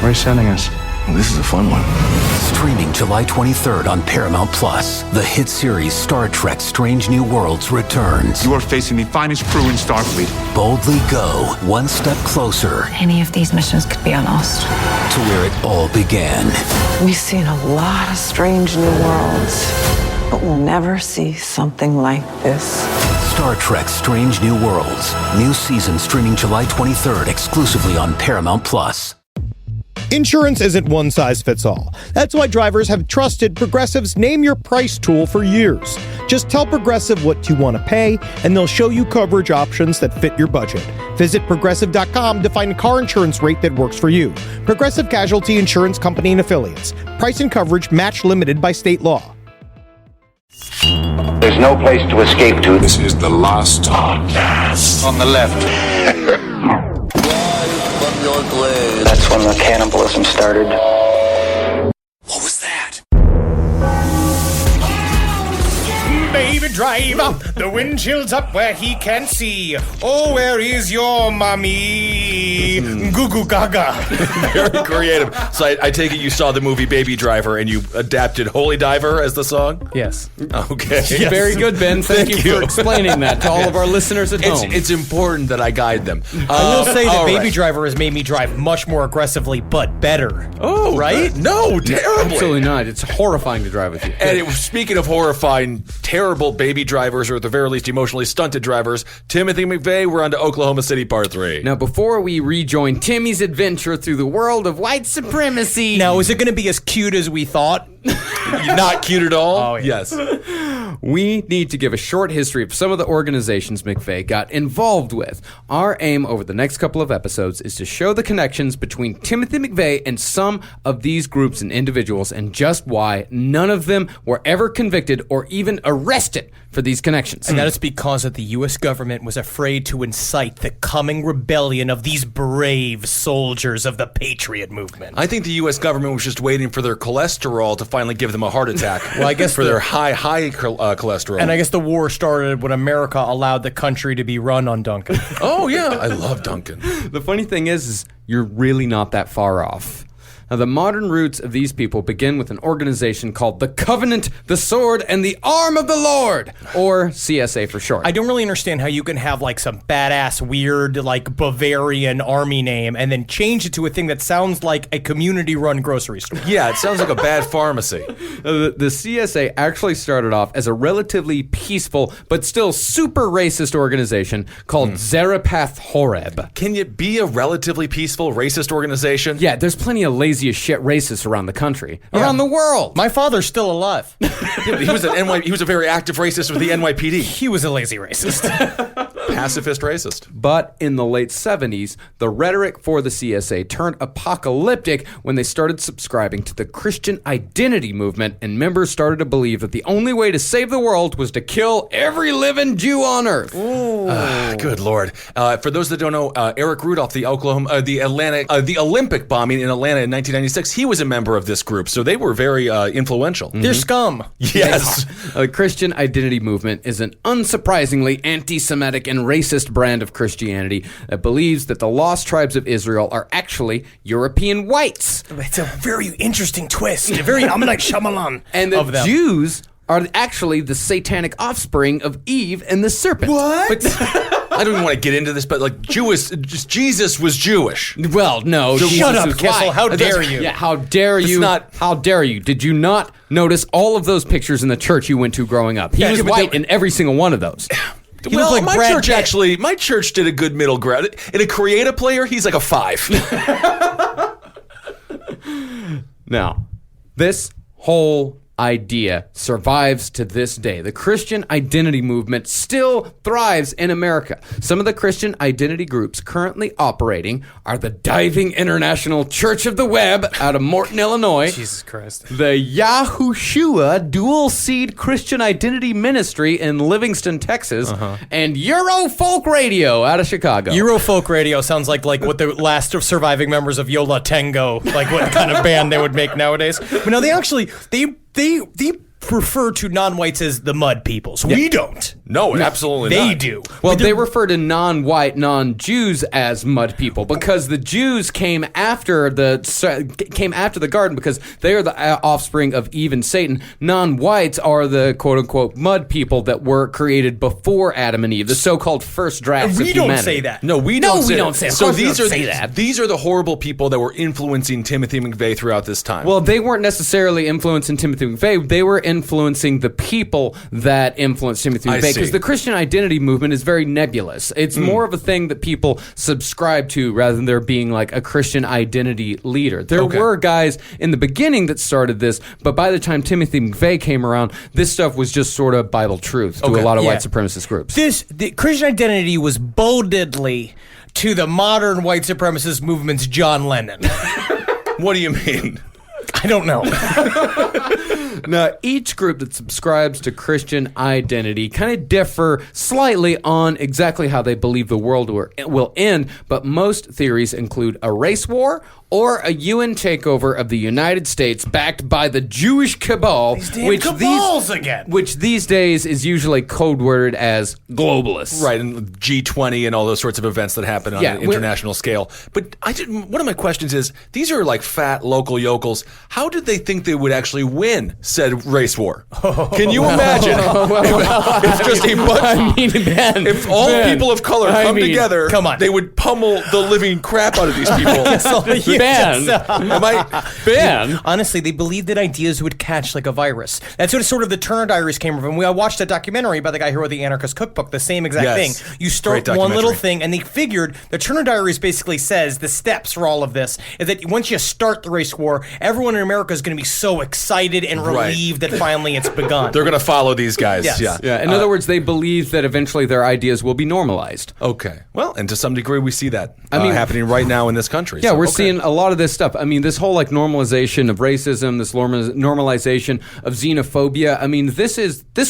Where are you sending us? Well, this is a fun one. Streaming July 23rd on Paramount+, the hit series Star Trek Strange New Worlds returns. You are facing the finest crew in Starfleet. Boldly go one step closer Any of these missions could be on Ost. to where it all began. We've seen a lot of strange new worlds, but we'll never see something like this. Star Trek Strange New Worlds. New season streaming July 23rd exclusively on Paramount+. Insurance isn't one size fits all. That's why drivers have trusted Progressive's Name Your Price tool for years. Just tell Progressive what you want to pay, and they'll show you coverage options that fit your budget. Visit Progressive.com to find a car insurance rate that works for you. Progressive Casualty Insurance Company and Affiliates. Price and coverage match limited by state law. There's no place to escape to. This is the last podcast. On the left. That's when the cannibalism started. What was that? Baby driver, the wind chills up where he can't see. Oh, where is your mommy? Goo goo gaga. Very creative. So I take it you saw the movie Baby Driver and you adapted Holy Diver as the song? Yes. Okay. Yes. Very good, Ben. Thank you for explaining that to all of our listeners at home. It's important that I guide them. I will say that all Baby right. Driver has made me drive much more aggressively, but better. Oh, right? No, terribly. Absolutely not. It's horrifying to drive with you. And speaking of horrifying, terrible baby drivers, or at the very least emotionally stunted drivers, Timothy McVeigh, we're on to Oklahoma City Part 3. Now, before we rejoin Timmy's adventure through the world of white supremacy... Now, is it going to be as cute as we thought? Not cute at all? Oh, yeah. Yes. We need to give a short history of some of the organizations McVeigh got involved with. Our aim over the next couple of episodes is to show the connections between Timothy McVeigh and some of these groups and individuals, and just why none of them were ever convicted or even arrested for these connections. And that is because that the U.S. government was afraid to incite the coming rebellion of these brave soldiers of the Patriot movement. I think the U.S. government was just waiting for their cholesterol to finally give them a heart attack. Well, I guess for their high cholesterol. And I guess the war started when America allowed the country to be run on Duncan. Oh, yeah. I love Duncan. The funny thing is you're really not that far off. Now, the modern roots of these people begin with an organization called the Covenant, the Sword, and the Arm of the Lord, or CSA for short. I don't really understand how you can have like some badass, weird, like Bavarian army name and then change it to a thing that sounds like a community-run grocery store. Yeah, it sounds like a bad pharmacy. The CSA actually started off as a relatively peaceful but still super racist organization called Zarephath Horeb. Can you be a relatively peaceful racist organization? Yeah, there's plenty of lazy as shit racists around the country, around the world. My father's still alive. He was he was a very active racist with the NYPD. He was a lazy racist. Pacifist racist. But in the late 70s, the rhetoric for the CSA turned apocalyptic when they started subscribing to the Christian identity movement, and members started to believe that the only way to save the world was to kill every living Jew on earth. Good Lord. For those that don't know, Eric Rudolph, the Olympic bombing in Atlanta in 1996, he was a member of this group, so they were very influential. They're scum. Yes. The Christian identity movement is an unsurprisingly anti-Semitic and racist brand of Christianity that believes that the lost tribes of Israel are actually European whites. It's a very interesting twist. Very M. Night Shyamalan. And the Jews are actually the satanic offspring of Eve and the serpent. What? But I don't even want to get into this, but like Jesus was Jewish. Well, no. So shut up, was Kessel. white. How dare you? Yeah, how dare you? How dare you? Did you not notice all of those pictures in the church you went to growing up? He was white in every single one of those. Well, like my church did a good middle ground. In a creative player, he's like a 5. Now, this whole idea survives to this day. The Christian identity movement still thrives in America. Some of the Christian identity groups currently operating are the Diving International Church of the Web out of Morton, Illinois. Jesus Christ. The Yahushua Dual Seed Christian Identity Ministry in Livingston, Texas. And Euro Folk Radio out of Chicago. Euro Folk Radio sounds like what the last of surviving members of Yola Tango, like what kind of band they would make nowadays. But no, they refer to non-whites as the mud people, so we don't. No, absolutely They not. do. Well, they refer to non-white, non-Jews as mud people because the Jews came after the garden because they are the offspring of Eve and Satan. Non-whites are the quote-unquote mud people that were created before Adam and Eve, the so-called first drafts of We humanity. don't say that. No, we don't say don't that. say that. Of So course we these don't are say that. These are the horrible people that were influencing Timothy McVeigh throughout this time. Well, they weren't necessarily influencing Timothy McVeigh. They were influencing the people that influenced Timothy I McVeigh. see. Because the Christian identity movement is very nebulous. It's more of a thing that people subscribe to rather than there being like a Christian identity leader. There were guys in the beginning that started this, but by the time Timothy McVeigh came around, this stuff was just sort of Bible truth to a lot of white supremacist groups. The Christian identity was boldedly to the modern white supremacist movement's John Lennon. What do you mean? I don't know. Now, each group that subscribes to Christian identity kind of differ slightly on exactly how they believe the world will end, but most theories include a race war or a UN takeover of the United States backed by the Jewish cabal, which these days is usually code-worded as globalists. Right, and G20 and all those sorts of events that happen on an international scale. But one of my questions is, these are like fat local yokels. How did they think they would actually win said race war? Can you imagine if just a bunch, if all people of color come together, they would pummel the living crap out of these people. Ben. Honestly, they believed that ideas would catch like a virus. That's what sort of the Turner Diaries came from. I watched that documentary by the guy who wrote the Anarchist Cookbook, the same exact thing. You start one little thing, and they figured the Turner Diaries basically says the steps for all of this is that once you start the race war, everyone in America is going to be so excited and relieved that finally it's begun. They're going to follow these guys. Yes. Yeah. In other words, they believe that eventually their ideas will be normalized. Okay. Well, and to some degree, we see that happening right now in this country. Yeah, we're seeing a lot of this stuff. I mean, this whole like normalization of racism, this normalization of xenophobia. I mean, this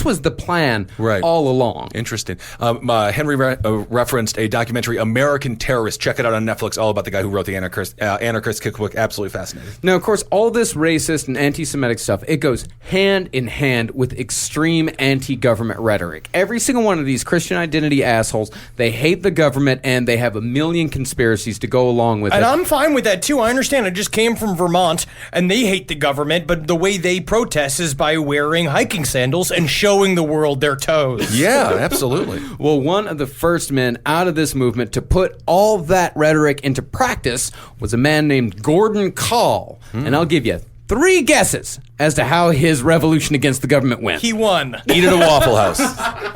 was the plan all along. Interesting. Henry referenced a documentary, American Terrorist. Check it out on Netflix. All about the guy who wrote the Anarchist Cookbook. Absolutely fascinating. Now, of course, all this racist and anti-Semitic stuff, it goes hand in hand with extreme anti-government rhetoric. Every single one of these Christian identity assholes, they hate the government and they have a million conspiracies to go along with it. And I'm fine with that too. I understand. I just came from Vermont and they hate the government, but the way they protest is by wearing hiking sandals and showing the world their toes. Yeah, absolutely. Well, one of the first men out of this movement to put all that rhetoric into practice was a man named Gordon Kahl. And I'll give you 3 guesses as to how his revolution against the government went. He won. Eat at a Waffle House.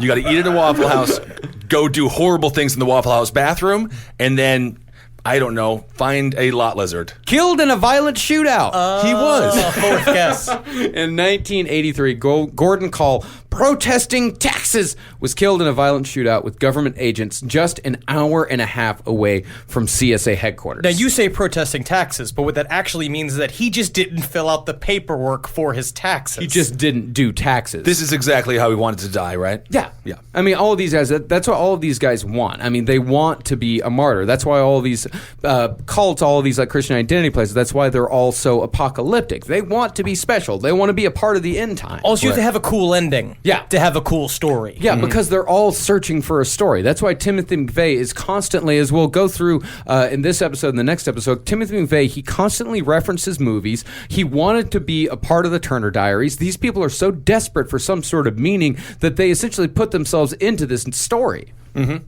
You got to eat at a Waffle House, go do horrible things in the Waffle House bathroom, and then, I don't know, find a lot lizard. Killed in a violent shootout. He was. Fourth guess. In 1983, Gordon Kahl, protesting taxes, was killed in a violent shootout with government agents just an hour and a half away from CSA headquarters. Now, you say protesting taxes, but what that actually means is that he just didn't fill out the paperwork for his taxes. He just didn't do taxes. This is exactly how he wanted to die, right? Yeah. Yeah. I mean, all of these guys, that's what all of these guys want. I mean, they want to be a martyr. That's why all of these cults, all of these like Christian identity places, that's why they're all so apocalyptic. They want to be special. They want to be a part of the end time. Also, you have to have a cool ending. Yeah. To have a cool story. Yeah, because they're all searching for a story. That's why Timothy McVeigh is constantly, as we'll go through in this episode and the next episode, Timothy McVeigh, he constantly references movies. He wanted to be a part of the Turner Diaries. These people are so desperate for some sort of meaning that they essentially put themselves into this story. Mm-hmm.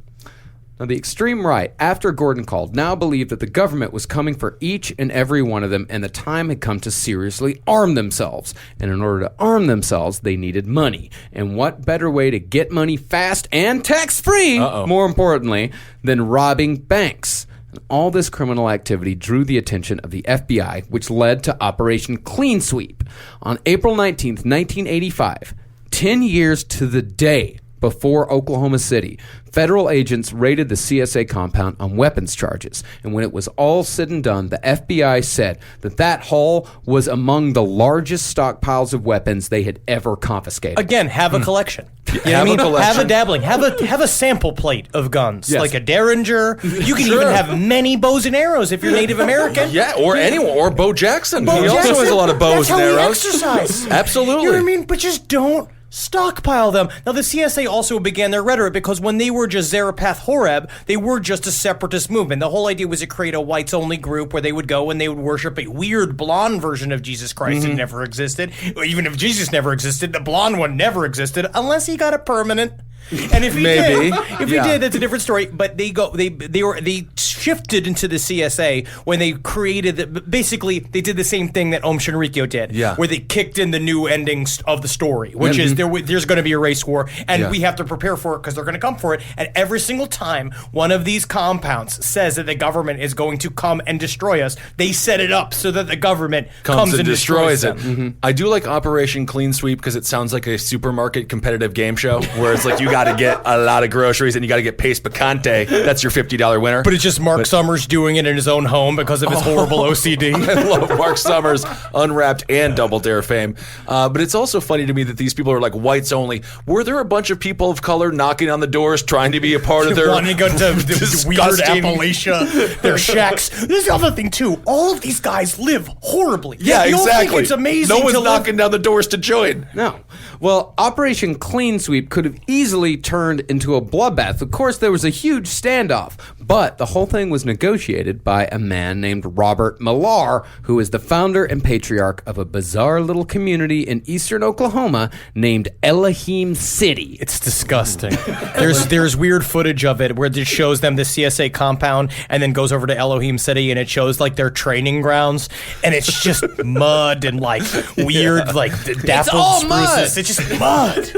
Now, the extreme right, after Gordon Kahl, now believed that the government was coming for each and every one of them, and the time had come to seriously arm themselves. And in order to arm themselves, they needed money. And what better way to get money fast and tax-free, more importantly, than robbing banks? And all this criminal activity drew the attention of the FBI, which led to Operation Clean Sweep. On April 19th, 1985, 10 years to the day before Oklahoma City, federal agents raided the CSA compound on weapons charges. And when it was all said and done, the FBI said that haul was among the largest stockpiles of weapons they had ever confiscated. Again, have a collection. You know what I Have a mean? collection. Have a dabbling. Have a sample plate of guns, Yes. like a Derringer. You can even have many bows and arrows if you're Native American. Yeah, or anyone, or Bo Jackson. Bo he also Jackson, has a lot of bows that's and how arrows. we exercise. Absolutely. You know what I mean? But just don't stockpile them. Now, the CSA also began their rhetoric because when they were just Zarephath Horeb, they were just a separatist movement. The whole idea was to create a whites-only group where they would go and they would worship a weird blonde version of Jesus Christ that never existed. Or even if Jesus never existed, the blonde one never existed unless he got a permanent. And if he did, that's a different story. But they shifted into the CSA when they created basically they did the same thing that Om Shinrikyo did, where they kicked in the new endings of the story, which is there's going to be a race war, and we have to prepare for it because they're going to come for it. And every single time one of these compounds says that the government is going to come and destroy us, they set it up so that the government comes and destroys it. I do like Operation Clean Sweep because it sounds like a supermarket competitive game show where it's like you got to get a lot of groceries and you got to get paste picante. That's your $50 winner. But it's just Mark Summers doing it in his own home because of his horrible OCD. I love Mark Summers, Unwrapped and Double Dare fame. But it's also funny to me that these people are like whites only. Were there a bunch of people of color knocking on the doors trying to be a part of their wanting to go to the weird Appalachia, their shacks? This is the other thing too. All of these guys live horribly. Yeah, you exactly. Think it's amazing. No one's knocking down the doors to join. No. Well, Operation Clean Sweep could have easily turned into a bloodbath. Of course, there was a huge standoff, but the whole thing was negotiated by a man named Robert Millar, who is the founder and patriarch of a bizarre little community in eastern Oklahoma named Elohim City. It's disgusting. There's weird footage of it where it shows them the CSA compound and then goes over to Elohim City and it shows like their training grounds and it's just mud and like weird like dappled spruces. It's just mud.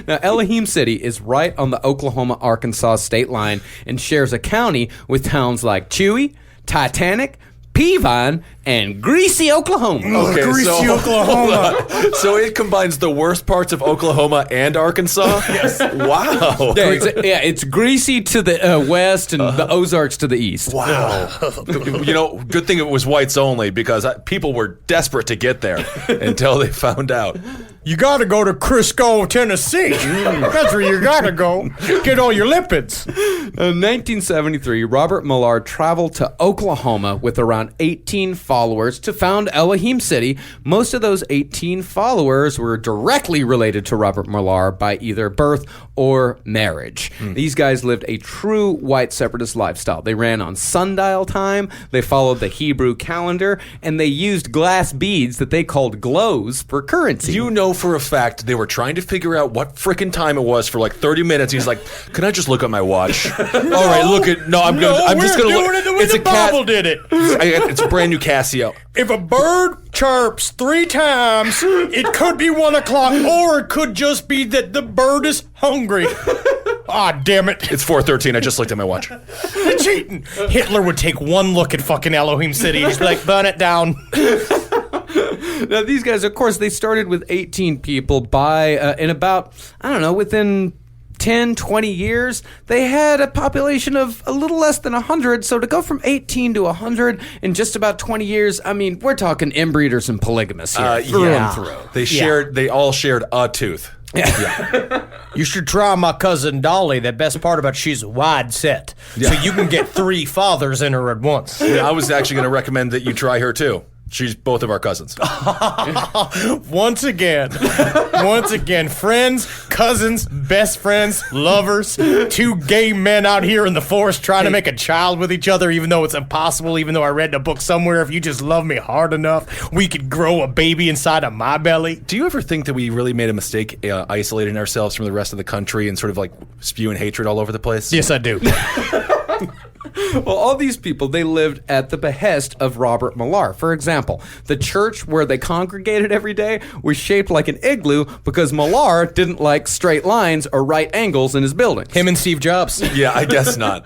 Now, Elohim City is right on the Oklahoma-Arkansas state line and shares a county with towns like Chewy, Titanic, Peavine, and Greasy, Oklahoma. Okay, Greasy, Oklahoma. So it combines the worst parts of Oklahoma and Arkansas? Yes. Wow. It's Greasy to the west and the Ozarks to the east. Wow. Good thing it was whites only because people were desperate to get there until they found out. You got to go to Crisco, Tennessee. That's where you got to go. Get all your lipids. In 1973, Robert Millar traveled to Oklahoma with around 18 followers to found Elohim City. Most of those 18 followers were directly related to Robert Millar by either birth or marriage. These guys lived a true white separatist lifestyle. They ran on sundial time, they followed the Hebrew calendar, and they used glass beads that they called glows for currency. You know for a fact they were trying to figure out what frickin' time it was for like 30 minutes. He's like, "Can I just look at my watch?" All right, look at. No, I'm just gonna look. It the way the Bible did it. It's a brand new Casio. If a bird chirps 3 times, it could be 1 o'clock, or it could just be that the bird is hungry. Ah, damn it. It's 4:13. I just looked at my watch. You're cheating. Hitler would take one look at fucking Elohim City and he'd be like, burn it down. Now, these guys, of course, they started with 18 people in about, within 10, 20 years, they had a population of a little less than 100. So to go from 18 to 100 in just about 20 years, we're talking inbreeders and polygamists here. Through and through. They all shared a tooth. Yeah. You should try my cousin Dolly. The best part about she's wide set. So you can get 3 fathers in her at once. Yeah, I was actually going to recommend that you try her too. She's both of our cousins. Once again, friends, cousins, best friends, lovers, 2 gay men out here in the forest trying to make a child with each other, even though it's impossible, even though I read in a book somewhere, if you just love me hard enough, we could grow a baby inside of my belly. Do you ever think that we really made a mistake isolating ourselves from the rest of the country and sort of like spewing hatred all over the place? Yes, I do. Well, all these people, they lived at the behest of Robert Millar. For example, the church where they congregated every day was shaped like an igloo because Millar didn't like straight lines or right angles in his buildings. Him and Steve Jobs. Yeah, I guess not.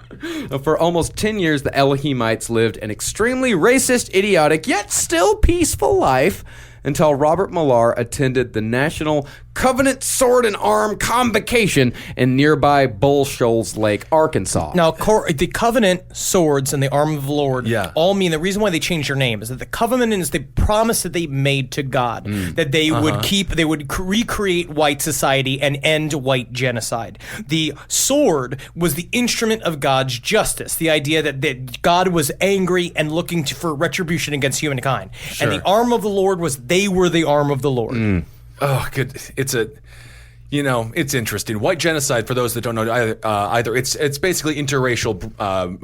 For almost 10 years, the Elohimites lived an extremely racist, idiotic, yet still peaceful life until Robert Millar attended the National Covenant Sword and Arm Convocation in nearby Bull Shoals Lake, Arkansas. Now, the Covenant swords and the arm of the Lord all mean, the reason why they changed their name is that the Covenant is the promise that they made to God, that they would recreate white society and end white genocide. The sword was the instrument of God's justice, the idea that God was angry and looking for retribution against humankind. Sure. And the arm of the Lord was, they were the arm of the Lord. Oh, good. It's interesting. White genocide, for those that don't know either, it's basically interracial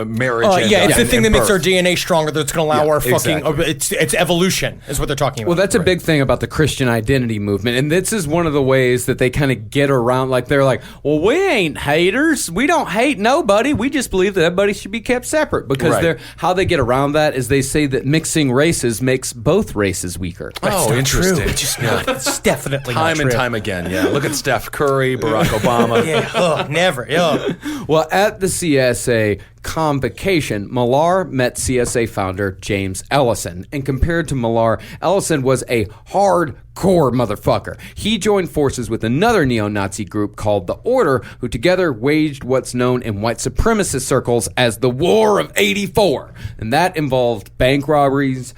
marriage. It's the thing that makes our DNA stronger. That's going to allow our fucking. Exactly. It's evolution, is what they're talking about. Well, that's a big thing about the Christian identity movement, and this is one of the ways that they kind of get around. Like they're like, well, we ain't haters. We don't hate nobody. We just believe that everybody should be kept separate. Because how they get around that is they say that mixing races makes both races weaker. Oh, interesting. True. It's just not. It's definitely time not and true. time again. Yeah, look at Steph Curry, Barack Obama. Never. Well, at the CSA convocation, Millar met CSA founder James Ellison. And compared to Millar, Ellison was a hardcore motherfucker. He joined forces with another neo-Nazi group called the Order, who together waged what's known in white supremacist circles as the War of '84. And that involved bank robberies,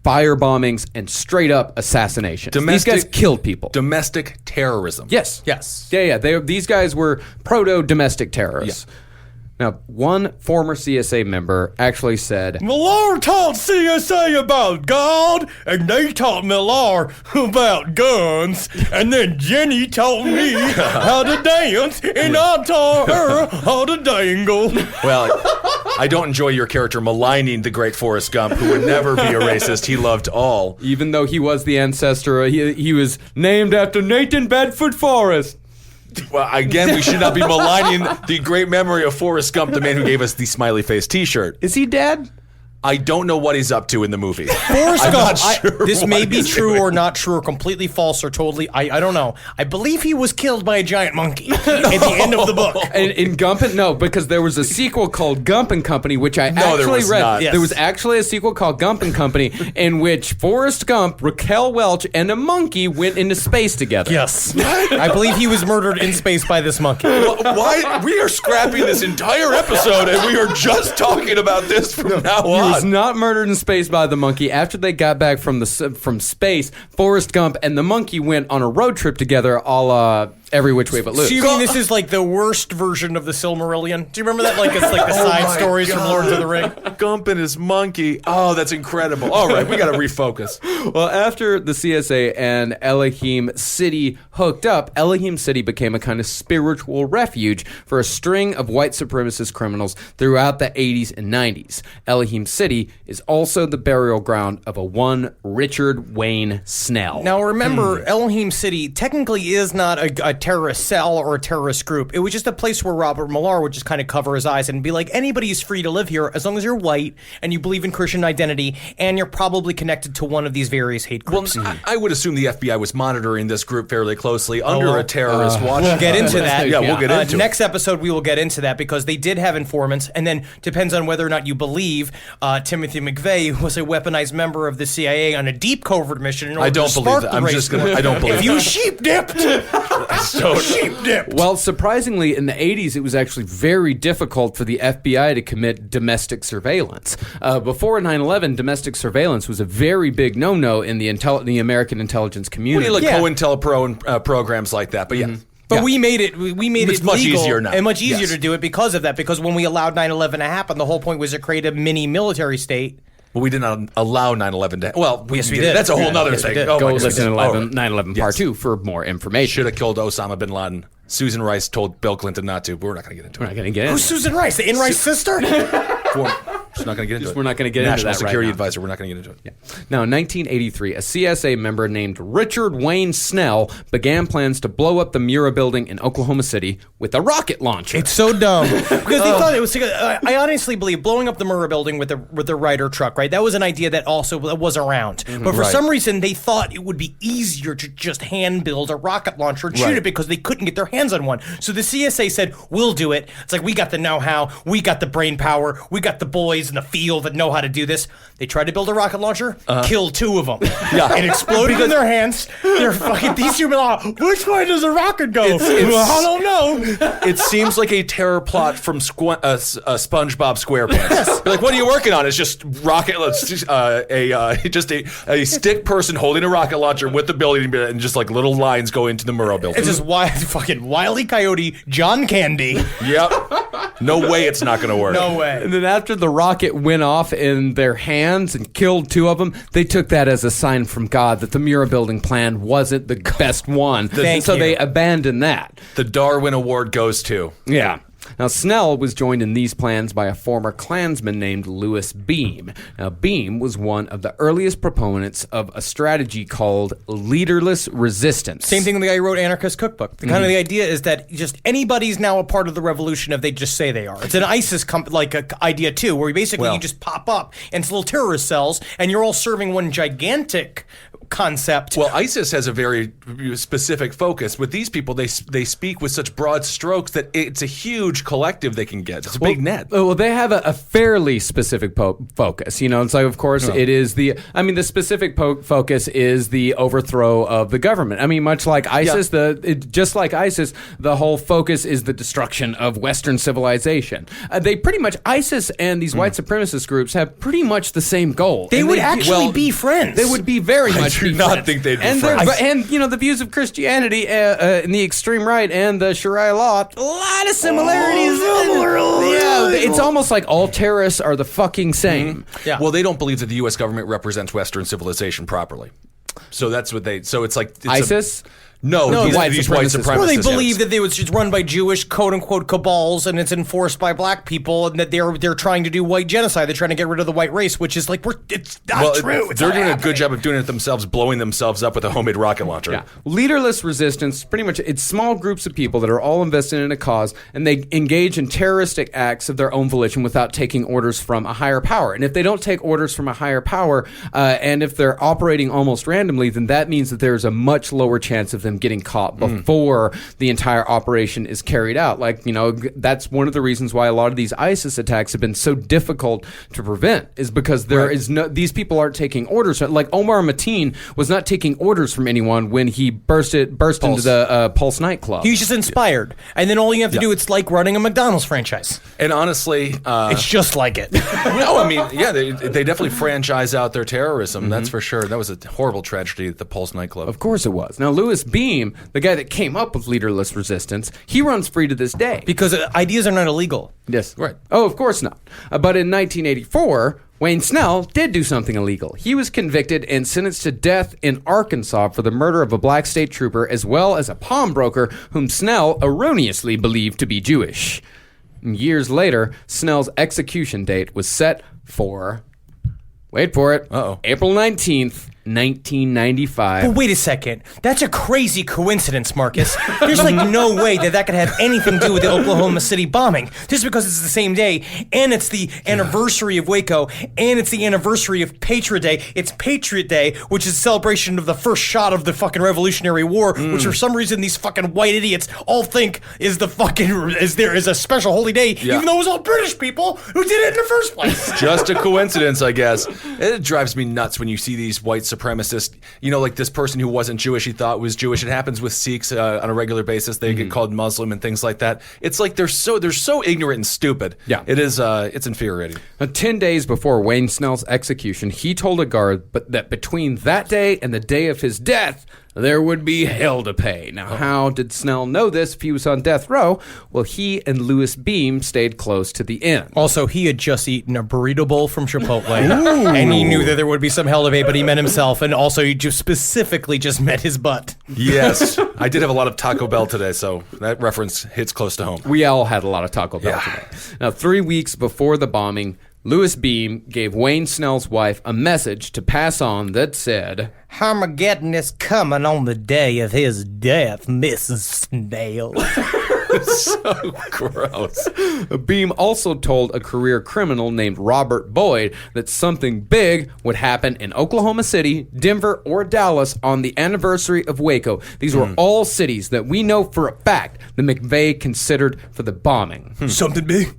fire bombings, and straight-up assassinations. These guys killed people. Domestic terrorism. Yes. Yeah. These guys were proto-domestic terrorists. Yeah. Now, one former CSA member actually said, Millar taught CSA about God, and they taught Millar about guns, and then Jenny taught me how to dance, and I taught her how to dangle. Well, I don't enjoy your character maligning the great Forrest Gump, who would never be a racist. He loved all. Even though he was the ancestor, he was named after Nathan Bedford Forrest. Well, again, we should not be maligning the great memory of Forrest Gump, the man who gave us the smiley face T-shirt. Is he dead? I don't know what he's up to in the movie. Forrest Gump. Not sure This may be true doing. or not true or completely false or totally. I don't know. I believe he was killed by a giant monkey at the end of the book. In Gump and no, because there was a sequel called Gump and Company, which I actually read. Not. Yes. There was actually a sequel called Gump and Company in which Forrest Gump, Raquel Welch, and a monkey went into space together. Yes. I believe he was murdered in space by this monkey. Why? We are scrapping this entire episode, and we are just talking about this from now He on. was not murdered in space by the monkey. After they got back from space, Forrest Gump and the monkey went on a road trip together, a la Every Which Way But Loose. So you mean this is like the worst version of the Silmarillion? Do you remember that? Like it's like the side stories from Lord of the Ring. Gump and his monkey. Oh, that's incredible. All right, we got to refocus. Well, after the CSA and Elohim City hooked up, Elohim City became a kind of spiritual refuge for a string of white supremacist criminals throughout the 80s and 90s. Elohim City is also the burial ground of a one Richard Wayne Snell. Now remember, Elohim City technically is not a terrorist cell or a terrorist group. It was just a place where Robert Millar would just kind of cover his eyes and be like, anybody is free to live here as long as you're white and you believe in Christian identity and you're probably connected to one of these various hate groups. Well, I would assume the FBI was monitoring this group fairly closely under a terrorist watch. We'll get into that. Yeah, we'll get into it. Next episode, we will get into that because they did have informants, and then depends on whether or not you believe Timothy McVeigh was a weaponized member of the CIA on a deep covert mission. In order I don't to believe spark that. the I'm race just gonna. war. I don't believe If you that. sheep dipped, sheep dipped. Well, surprisingly, in the 80s, it was actually very difficult for the FBI to commit domestic surveillance. Before 9/11, domestic surveillance was a very big no-no in the American intelligence community. Well, COINTELPRO and programs like that, but yeah. But we made it. We made It's it much legal easier now. and much easier Yes. to do it because of that. Because when we allowed 9/11 to happen, the whole point was to create a mini military state. Well, we did not allow 9/11 to. Well, Yes, we did. That's a whole nother Yes, we thing. did. Oh, Go my goodness. listen to All right. 9/11 Part 2 for more information. Should have killed Osama bin Laden. Susan Rice told Bill Clinton not to. But we're not going to get into We're it. not going to get Who's into Susan Rice, the In-Rice sister? Just not going to get into it. We're not gonna get into National that right Security now. Advisor. We're not going to get into it. it. Now, in 1983, a CSA member named Richard Wayne Snell began plans to blow up the Murrah building in Oklahoma City with a rocket launcher. It's so dumb because they thought it was. I honestly believe blowing up the Murrah building with the Ryder truck, right? That was an idea that also was around, but for some reason they thought it would be easier to just hand build a rocket launcher and shoot it because they couldn't get their hands on one. So the CSA said, "We'll do it." It's like we got the know-how, we got the brain power, we got the boys in the field that know how to do this. They tried to build a rocket launcher, killed two of them. It exploded in their hands. They're fucking these human. Which way does a rocket go? I don't know. It seems like a terror plot from SpongeBob SquarePants. Like, what are you working on? It's just a stick person holding a rocket launcher with the building and just like little lines go into the Murrah building. It's just fucking Wile E. Coyote, John Candy. Yep. No way it's not going to work. No way. And then after the rocket went off in their hands and killed 2 of them, they took that as a sign from God that the Mura building plan wasn't the best one. So they abandoned that. The Darwin Award goes to. Yeah. Now, Snell was joined in these plans by a former Klansman named Lewis Beam. Now, Beam was one of the earliest proponents of a strategy called leaderless resistance. Same thing with the guy who wrote Anarchist Cookbook. Kind of the idea is that just anybody's now a part of the revolution if they just say they are. It's an ISIS idea too, where you just pop up and it's little terrorist cells, and you're all serving one gigantic concept. Well, ISIS has a very specific focus. With these people, they speak with such broad strokes that it's a huge collective they can get. It's a big net. Well, they have a fairly specific focus. It's like, of course, it is the specific focus is the overthrow of the government. Much like ISIS, just like ISIS, the whole focus is the destruction of Western civilization. They pretty much, ISIS and these white supremacist groups have pretty much the same goal. They would actually be friends. They would be very much. I do not think they'd be friends. And the views of Christianity in the extreme right and the Sharia law, a lot of similarities. It's almost like all terrorists are the fucking same. Mm-hmm. Yeah. Well, they don't believe that the U.S. government represents Western civilization properly. So that's what they. So it's like ISIS. No, these white supremacists. Well, they believe that they was just run by Jewish quote-unquote cabals, and it's enforced by black people, and that they're trying to do white genocide. They're trying to get rid of the white race, which is it's not true. They're doing a good job of doing it themselves, blowing themselves up with a homemade rocket launcher. Yeah. Leaderless resistance, pretty much, it's small groups of people that are all invested in a cause, and they engage in terroristic acts of their own volition without taking orders from a higher power. And if they don't take orders from a higher power, and if they're operating almost randomly, then that means that there's a much lower chance of them getting caught before the entire operation is carried out. That's one of the reasons why a lot of these ISIS attacks have been so difficult to prevent, is because these people aren't taking orders. Like Omar Mateen was not taking orders from anyone when he burst into the Pulse nightclub. He was just inspired. And then all you have to do, it's like running a McDonald's franchise. And honestly, it's just like it. They definitely franchise out their terrorism. That's for sure. That was a horrible tragedy at the Pulse nightclub. Of course it was. Now, Lewis Beam, the guy that came up with leaderless resistance, he runs free to this day. Because ideas are not illegal. Yes. Right. Oh, of course not. But in 1984, Wayne Snell did do something illegal. He was convicted and sentenced to death in Arkansas for the murder of a black state trooper, as well as a pawnbroker whom Snell erroneously believed to be Jewish. And years later, Snell's execution date was set for, wait for it, April 19th, 1995. But wait a second. That's a crazy coincidence, Marcus. There's no way that could have anything to do with the Oklahoma City bombing. Just because it's the same day, and it's the anniversary of Waco, and it's the anniversary of Patriot Day. It's Patriot Day, which is a celebration of the first shot of the fucking Revolutionary War, which for some reason these fucking white idiots all think is a special holy day, even though it was all British people who did it in the first place. Just a coincidence, I guess. It drives me nuts when you see these white supremacist, like this person who wasn't Jewish, he thought was Jewish. It happens with Sikhs on a regular basis. They get called Muslim and things like that. It's like they're so ignorant and stupid. Yeah, it is. It's infuriating. 10 days before Wayne Snell's execution, he told a guard that between that day and the day of his death, there would be hell to pay. Now, how did Snell know this if he was on death row? Well, he and Lewis Beam stayed close to the end. Also, he had just eaten a burrito bowl from Chipotle, and he knew that there would be some hell to pay, but he meant himself, and also he just specifically just met his butt. Yes. I did have a lot of Taco Bell today, so that reference hits close to home. We all had a lot of Taco Bell today. Now, 3 weeks before the bombing, Lewis Beam gave Wayne Snell's wife a message to pass on that said, "Armageddon is coming on the day of his death, Mrs. Snell." So gross. Beam also told a career criminal named Robert Boyd that something big would happen in Oklahoma City, Denver, or Dallas on the anniversary of Waco. These were all cities that we know for a fact that McVeigh considered for the bombing. Something big?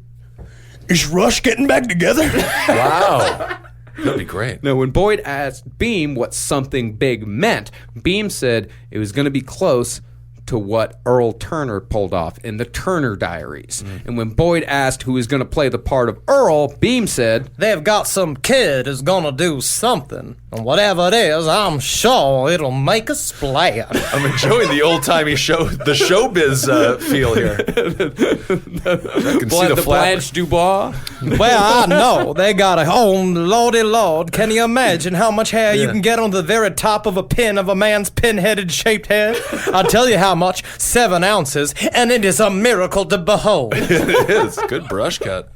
Is Rush getting back together? Wow. That'd be great. Now, when Boyd asked Beam what something big meant, Beam said it was going to be close to what Earl Turner pulled off in the Turner Diaries. And when Boyd asked who was going to play the part of Earl, Beam said, "They've got some kid who's going to do something, and whatever it is, I'm sure it'll make a splash." I'm enjoying the old-timey the showbiz feel here. I can see the Blanche Dubois. Well, I know. They got a, oh, lordy lord, can you imagine how much hair you can get on the very top of a pin of a man's pin-headed shaped head? I'll tell you how much, 7 ounces, and it is a miracle to behold. It is. Good brush cut.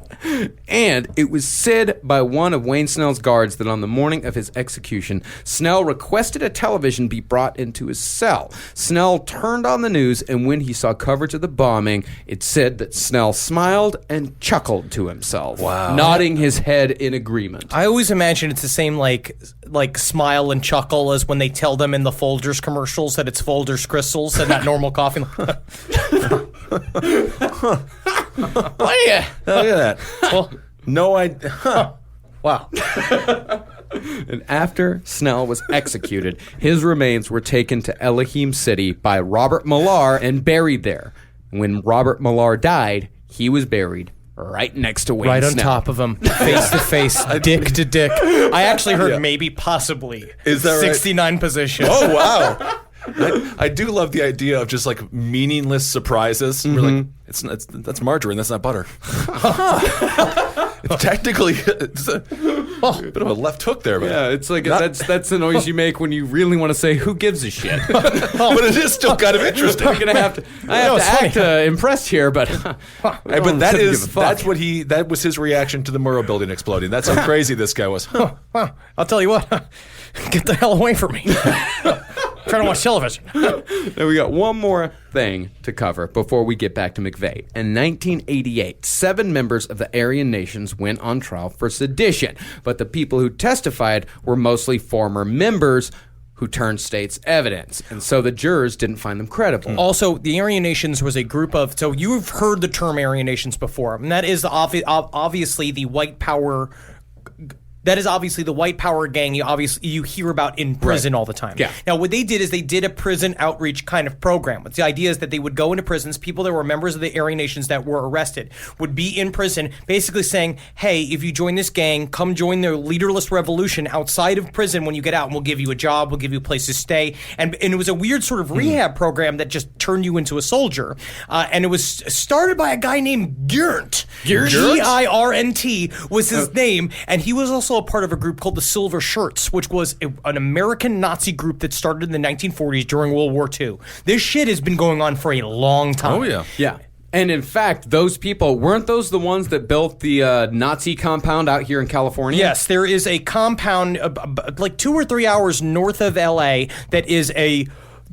And it was said by one of Wayne Snell's guards that on the morning of his execution, Snell requested a television be brought into his cell. Snell turned on the news, and when he saw coverage of the bombing, it said that Snell smiled and chuckled to himself, nodding his head in agreement. I always imagine it's the same like smile and chuckle as when they tell them in the Folgers commercials that it's Folgers Crystals and not normal coffee. Oh, yeah. Look at that. Well, no idea. Huh. Wow. And after Snell was executed, his remains were taken to Elohim City by Robert Millar and buried there. When Robert Millar died, he was buried right next to Wayne Right on Snell. top of him, face to face, dick to dick. I actually heard maybe, possibly, is that 69 position. Oh, wow. I do love the idea of just like meaningless surprises. We're like, that's margarine, that's not butter. It's technically it's a bit of a left hook there, but yeah, it's like that's the noise you make when you really want to say who gives a shit. But it is still kind of interesting. I'm gonna have to act impressed here, but but that was his reaction to the Murrow building exploding. That's how crazy this guy was. Well, I'll tell you what, get the hell away from me. Trying to watch television. Now we got one more thing to cover before we get back to McVeigh. In 1988, 7 members of the Aryan nations went on trial for sedition, but the people who testified were mostly former members who turned state's evidence, and so the jurors didn't find them credible. Also, the Aryan Nations was a group of, so you've heard the term Aryan Nations before, and that is obviously the white power. That is obviously the white power gang you hear about in prison all the time. Yeah. Now, what they did is they did a prison outreach kind of program. The idea is that they would go into prisons, people that were members of the Aryan Nations that were arrested would be in prison, basically saying, hey, if you join this gang, come join the leaderless revolution outside of prison when you get out, and we'll give you a job, we'll give you a place to stay. And it was a weird sort of rehab program that just turned you into a soldier. And it was started by a guy named Girnt. Girnt was his name, and he was also a part of a group called the Silver Shirts, which was an American Nazi group that started in the 1940s during World War II. This shit has been going on for a long time. Oh, yeah. Yeah. And in fact, those people, weren't those the ones that built the Nazi compound out here in California? Yes, there is a compound like 2 or 3 hours north of LA that is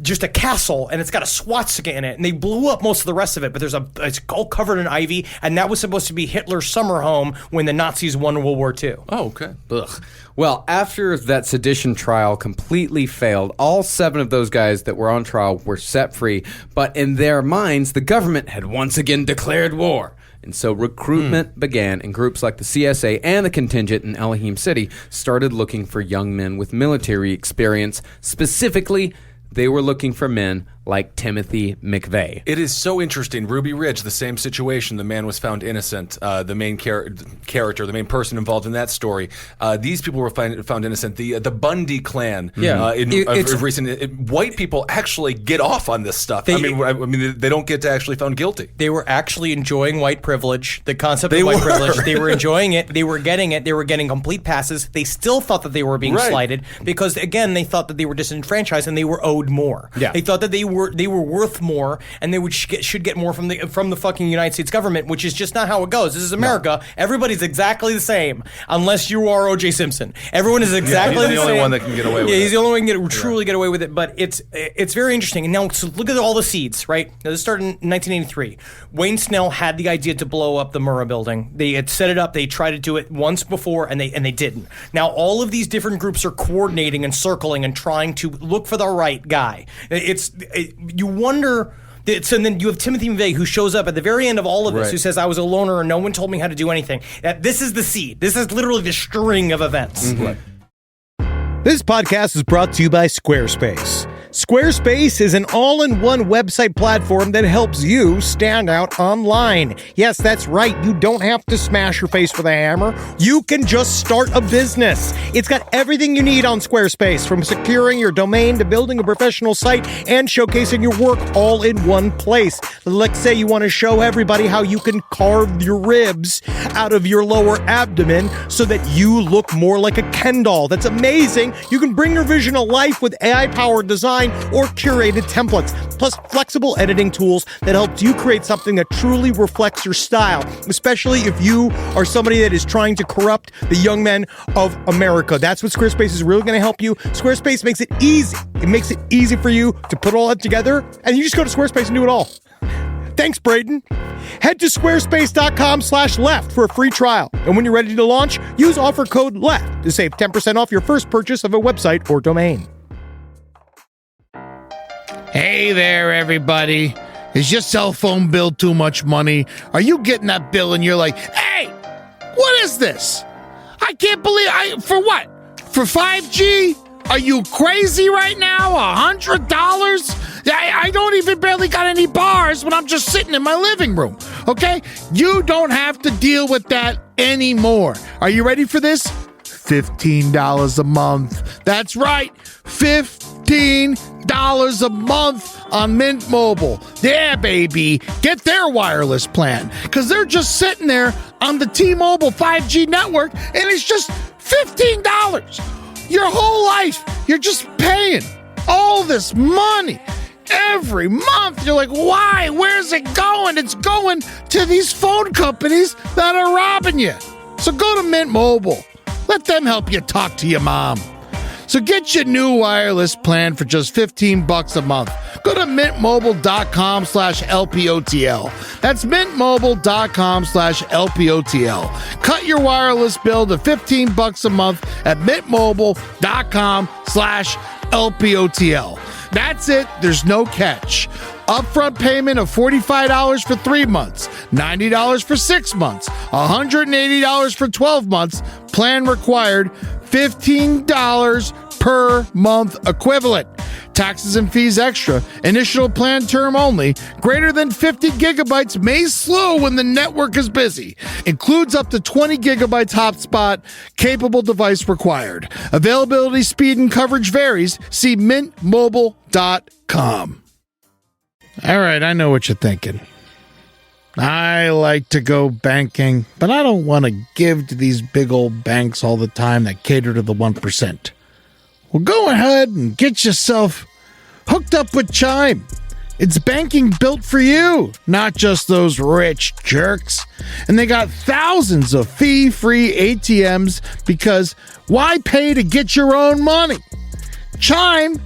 just a castle, and it's got a swastika in it, and they blew up most of the rest of it, but it's all covered in ivy, and that was supposed to be Hitler's summer home when the Nazis won World War II. Oh, okay. Ugh. Well, after that sedition trial completely failed, all 7 of those guys that were on trial were set free, but in their minds, the government had once again declared war. And so recruitment began, and groups like the CSA and the contingent in Elohim City started looking for young men with military experience. Specifically, they were looking for men like Timothy McVeigh. It is so interesting. Ruby Ridge, the same situation. The man was found innocent. The main character, the main person involved in that story. These people were found innocent. The Bundy clan. Yeah. White people actually get off on this stuff. They don't get to actually found guilty. They were actually enjoying white privilege. The concept of white privilege. They were enjoying it. They were getting it. They were getting complete passes. They still thought that they were being slighted because, again, they thought that they were disenfranchised and they were owed more. Yeah. They thought that they were worth more, and they should get more from the fucking United States government, which is just not how it goes. This is America. No. Everybody's exactly the same, unless you are O.J. Simpson. Everyone is exactly he's the only one that can get away with it. Yeah, he's the only one who can truly get away with it. But it's very interesting. And now, so look at all the seeds, right? Now, this started in 1983. Wayne Snell had the idea to blow up the Murrah building. They had set it up. They tried to do it once before, and they didn't. Now, all of these different groups are coordinating and circling and trying to look for the right guy. You wonder. So then you have Timothy McVeigh, who shows up at the very end of all of this, who says, I was a loner and no one told me how to do anything. This is the seed. This is literally the string of events. This podcast is brought to you by Squarespace. Squarespace is an all-in-one website platform that helps you stand out online. Yes, that's right. You don't have to smash your face with a hammer. You can just start a business. It's got everything you need on Squarespace, from securing your domain to building a professional site and showcasing your work all in one place. Let's say you want to show everybody how you can carve your ribs out of your lower abdomen so that you look more like a Ken doll. That's amazing. You can bring your vision to life with AI-powered design or curated templates, plus flexible editing tools that helps you create something that truly reflects your style, especially if you are somebody that is trying to corrupt the young men of America. That's what Squarespace is really going to help you. Squarespace makes it easy. It makes it easy for you to put all that together, and you just go to Squarespace and do it all. Thanks, Braden. Head to squarespace.com/left for a free trial. And when you're ready to launch, use offer code LEFT to save 10% off your first purchase of a website or domain. Hey there, everybody. Is your cell phone bill too much money? Are you getting that bill and you're like, hey, what is this? I can't believe for what? For 5G? Are you crazy right now? $100? I don't even barely got any bars when I'm just sitting in my living room, okay? You don't have to deal with that anymore. Are you ready for this? $15 a month. That's right, $15 a month on Mint Mobile. Yeah, baby. Get their wireless plan, because they're just sitting there on the T-Mobile 5G network, and it's just $15. Your whole life, you're just paying all this money every month. You're like, why? Where's it going? It's going to these phone companies that are robbing you. So go to Mint Mobile. Let them help you talk to your mom. So get your new wireless plan for just $15 a month. Go to mintmobile.com/LPOTL. That's mintmobile.com/LPOTL. Cut your wireless bill to $15 a month at mintmobile.com/LPOTL. That's it. There's no catch. Upfront payment of $45 for 3 months, $90 for 6 months, $180 for 12 months. Plan required, $15 per month equivalent. Taxes and fees extra. Initial plan term only. Greater than 50 gigabytes may slow when the network is busy. Includes up to 20 gigabytes hotspot. Capable device required. Availability, speed, and coverage varies. See mintmobile.com. All right, I know what you're thinking. I like to go banking, but I don't want to give to these big old banks all the time that cater to the 1%. Well, go ahead and get yourself hooked up with Chime. It's banking built for you, not just those rich jerks. And they got thousands of fee-free ATMs, because why pay to get your own money? Chime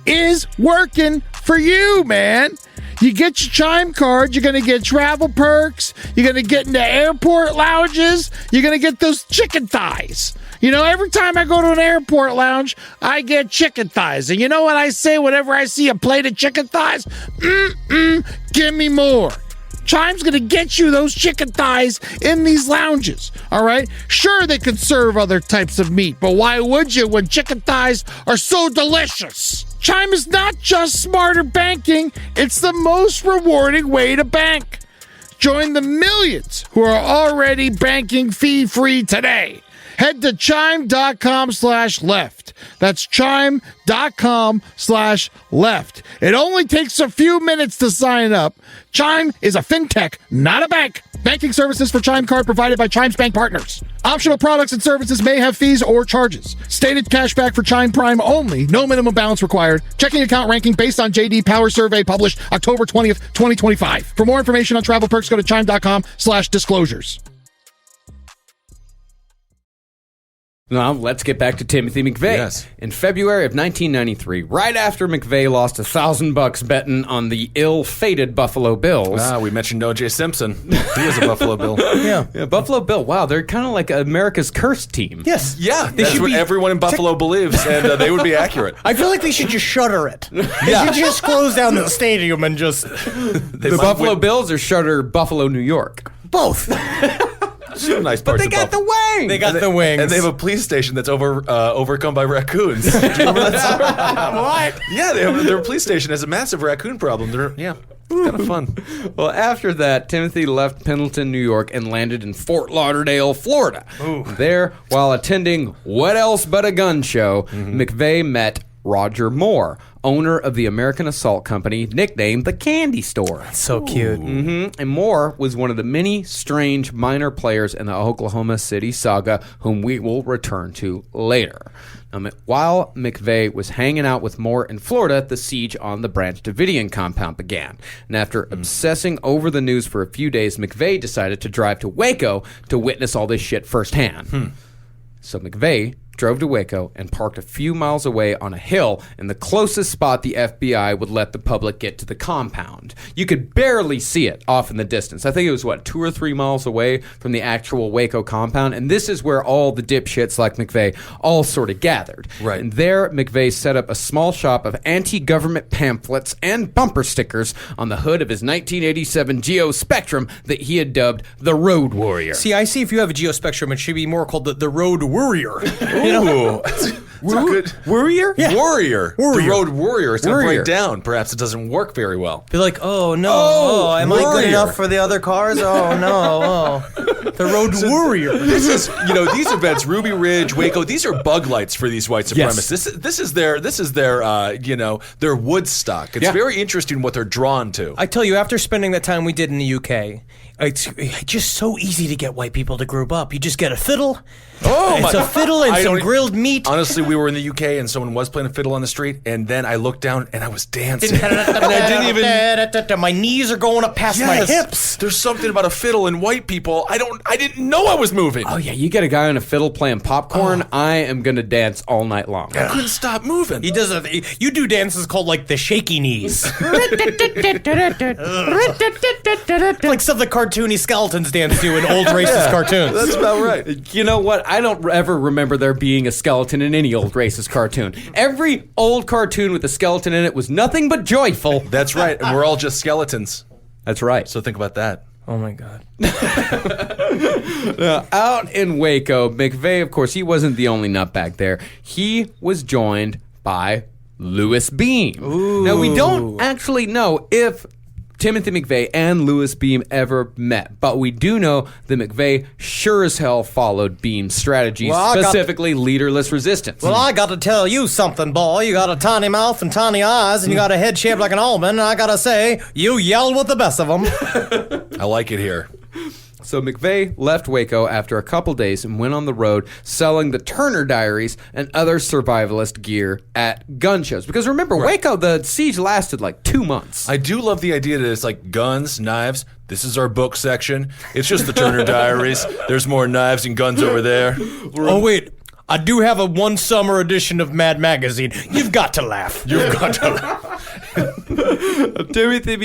is working for you, man. You get your Chime card, you're going to get travel perks, you're going to get into airport lounges, you're going to get those chicken thighs. You know, every time I go to an airport lounge, I get chicken thighs. And you know what I say whenever I see a plate of chicken thighs? Give me more. Chime's going to get you those chicken thighs in these lounges, all right? Sure, they could serve other types of meat, but why would you when chicken thighs are so delicious? Chime is not just smarter banking, it's the most rewarding way to bank. Join the millions who are already banking fee-free today. Head to chime.com/left. That's chime.com/left. It only takes a few minutes to sign up. Chime is a fintech, not a bank. Banking services for Chime Card provided by Chime's bank partners. Optional products and services may have fees or charges. Stated cashback for Chime Prime only. No minimum balance required. Checking account ranking based on JD Power Survey published October 20th, 2025. For more information on travel perks, go to chime.com/disclosures. Now, let's get back to Timothy McVeigh. Yes. In February of 1993, right after McVeigh lost $1,000 betting on the ill-fated Buffalo Bills. We mentioned O.J. Simpson. He was a Buffalo Bill. Yeah, Buffalo Bill. Wow, they're kind of like America's cursed team. Yes. Yeah, that's what everyone in Buffalo believes, and they would be accurate. I feel like they should just shutter it. They should just close down the stadium and just... The Buffalo Bills or shutter Buffalo, New York? Both. Some nice But parts they got of Buffalo. the wings. They got the wings. And they have a police station that's overcome by raccoons. Do you remember that story? What? Yeah, their police station has a massive raccoon problem. It's kind of fun. Well, after that, Timothy left Pendleton, New York, and landed in Fort Lauderdale, Florida. Ooh. There, while attending What Else But a Gun Show, McVeigh met Roger Moore, owner of the American Assault Company, nicknamed the Candy Store. So cute. And Moore was one of the many strange minor players in the Oklahoma City saga, whom we will return to later. Now, while McVeigh was hanging out with Moore in Florida, the siege on the Branch Davidian compound began. And after obsessing over the news for a few days, McVeigh decided to drive to Waco to witness all this shit firsthand. So McVeigh drove to Waco and parked a few miles away on a hill in the closest spot the FBI would let the public get to the compound. You could barely see it off in the distance. I think it was, 2 or 3 miles away from the actual Waco compound, and this is where all the dipshits like McVeigh all sort of gathered. Right. And there, McVeigh set up a small shop of anti-government pamphlets and bumper stickers on the hood of his 1987 Geo Spectrum that he had dubbed the Road Warrior. See, I see if you have a Geo Spectrum, it should be more called the Road Warrior. Ooh. It's good. Warrior? Yeah. Warrior. Warrior. The Road Warrior. It's going to Warrior. break down. Perhaps it doesn't work very well. Be like, oh no, am I Warrior. good enough for the other cars? Oh no, the Road Warrior. This is, these events, Ruby Ridge, Waco, these are bug lights for these white supremacists. This is their their Woodstock. It's very interesting what they're drawn to. I tell you, after spending that time we did in the UK, it's just so easy to get white people to group up. You just get a fiddle. It's a fiddle and some grilled meat. Honestly, we were in the UK and someone was playing a fiddle on the street, and then I looked down and I was dancing. And I didn't even. My knees are going up past my hips. There's something about a fiddle and white people. I didn't know I was moving. Oh yeah, you get a guy on a fiddle playing popcorn, I am gonna dance all night long. I couldn't stop moving. He does. You do dances called like the shaky knees. Like stuff the cartoony skeletons dance to in old racist cartoons. That's about right. You know what? I don't ever remember there being a skeleton in any old racist cartoon. Every old cartoon with a skeleton in it was nothing but joyful. That's right, and we're all just skeletons. That's right. So think about that. Oh my God. Out in Waco, McVeigh, of course, he wasn't the only nutbag there. He was joined by Louis Beam. Ooh. Now, we don't actually know if Timothy McVeigh and Louis Beam ever met, but we do know that McVeigh sure as hell followed Beam's strategy, specifically leaderless resistance. Well, I got to tell you something, boy. You got a tiny mouth and tiny eyes, and you got a head shaped like an almond, and I gotta say, you yell with the best of them. I like it here. So McVeigh left Waco after a couple days and went on the road selling the Turner Diaries and other survivalist gear at gun shows. Because remember, Waco, the siege lasted like 2 months. I do love the idea that it's like guns, knives. This is our book section. It's just the Turner Diaries. There's more knives and guns over there. Oh, wait. I do have a one summer edition of Mad Magazine. You've got to laugh. You've got to laugh. Timothy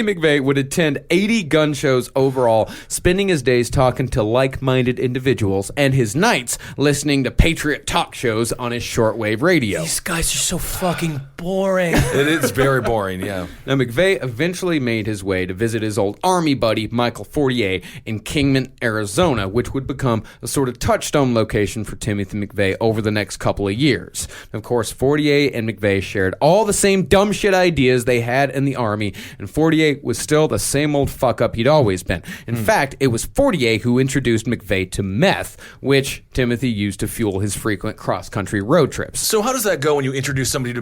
McVeigh would attend 80 gun shows overall, spending his days talking to like-minded individuals and his nights listening to patriot talk shows on his shortwave radio. These guys are so fucking boring. It is very boring, yeah. Now, McVeigh eventually made his way to visit his old Army buddy, Michael Fortier, in Kingman, Arizona, which would become a sort of touchstone location for Timothy McVeigh over the next couple of years. And of course, Fortier and McVeigh shared all the same dumb shit ideas they had in the Army, and Fortier was still the same old fuck-up he'd always been. In fact, it was Fortier who introduced McVeigh to meth, which Timothy used to fuel his frequent cross-country road trips. So how does that go when you introduce somebody to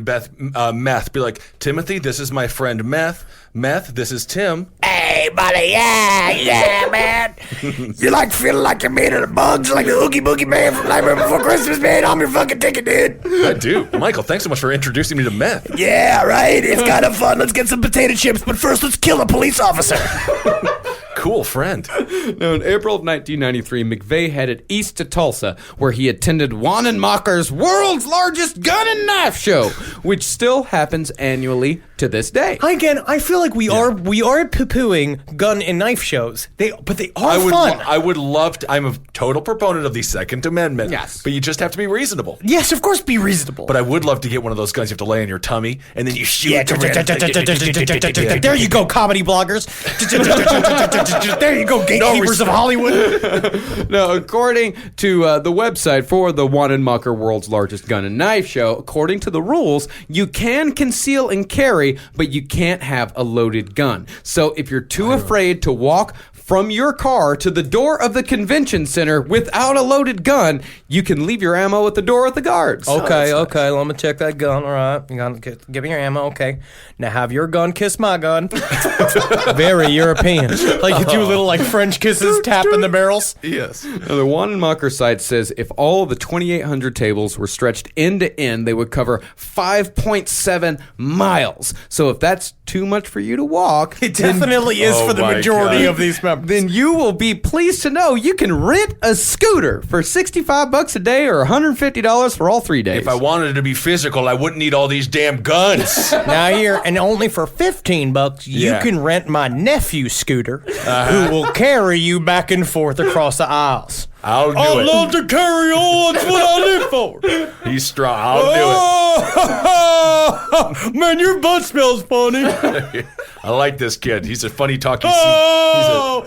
meth? Be like, Timothy, this is my friend Meth. Meth, this is Tim. Hey, buddy, yeah, man. You like feeling like you're made of the bugs, like the Oogie Boogie Man from Nightmare Before Christmas, man? I'm your fucking ticket, dude. I do. Michael, thanks so much for introducing me to meth. Yeah, right? It's kind of fun. Let's get some potato chips, but first let's kill a police officer. Cool friend. Now, in April of 1993, McVeigh headed east to Tulsa, where he attended Wanenmacher's world's largest gun and knife show, which still happens annually to this day. Again, I feel like we are poo-pooing gun and knife shows. But they are fun. I would love to. I'm a total proponent of the Second Amendment. Yes. But you just have to be reasonable. Yes, of course, be reasonable. But I would love to get one of those guns you have to lay on your tummy, and then you shoot it. There you go, comedy bloggers. There you go, gatekeepers of Hollywood. Now, according to the website for the Wanenmacher World's Largest Gun and Knife Show, according to the rules, you can conceal and carry, but you can't have a loaded gun. So if you're too afraid to walk from your car to the door of the convention center without a loaded gun, you can leave your ammo at the door of the guards. Okay, let me check that gun. All right, you gotta give me your ammo. Okay, now have your gun kiss my gun. Very European. Like you do little like French kisses, tapping the barrels. Yes. Now, the Wanenmacher site says if all of the 2,800 tables were stretched end to end, they would cover 5.7 miles. So if that's too much for you to walk, it definitely is for the majority of these members. Then you will be pleased to know you can rent a scooter for $65 a day or $150 for all 3 days. If I wanted it to be physical, I wouldn't need all these damn guns. Now here, and only for $15, you can rent my nephew's scooter, who will carry you back and forth across the aisles. I'll do it. I love to carry on. That's what I live for. He's strong. I'll do it. Man, your butt smells funny. I like this kid. He's a funny talking I'm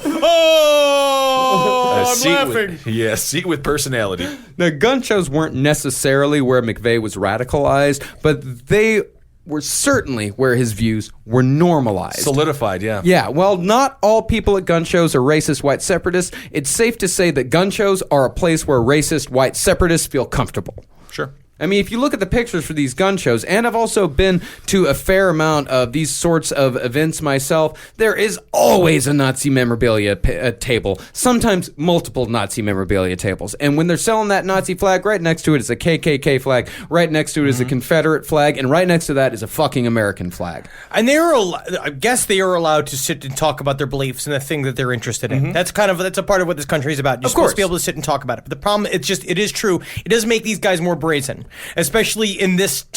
laughing. Seat with personality. Now, gun shows weren't necessarily where McVeigh was radicalized, but they were certainly where his views were normalized. Solidified, yeah. Yeah, well, not all people at gun shows are racist white separatists. It's safe to say that gun shows are a place where racist white separatists feel comfortable. Sure. I mean, if you look at the pictures for these gun shows, and I've also been to a fair amount of these sorts of events myself, there is always a Nazi memorabilia table, sometimes multiple Nazi memorabilia tables. And when they're selling that Nazi flag, right next to it is a KKK flag, right next to it is a Confederate flag, and right next to that is a fucking American flag. And I guess they are allowed to sit and talk about their beliefs and the thing that they're interested in. That's a part of what this country is about. You're supposed to be able to sit and talk about it. But the problem, it is true. It does make these guys more brazen. Especially in this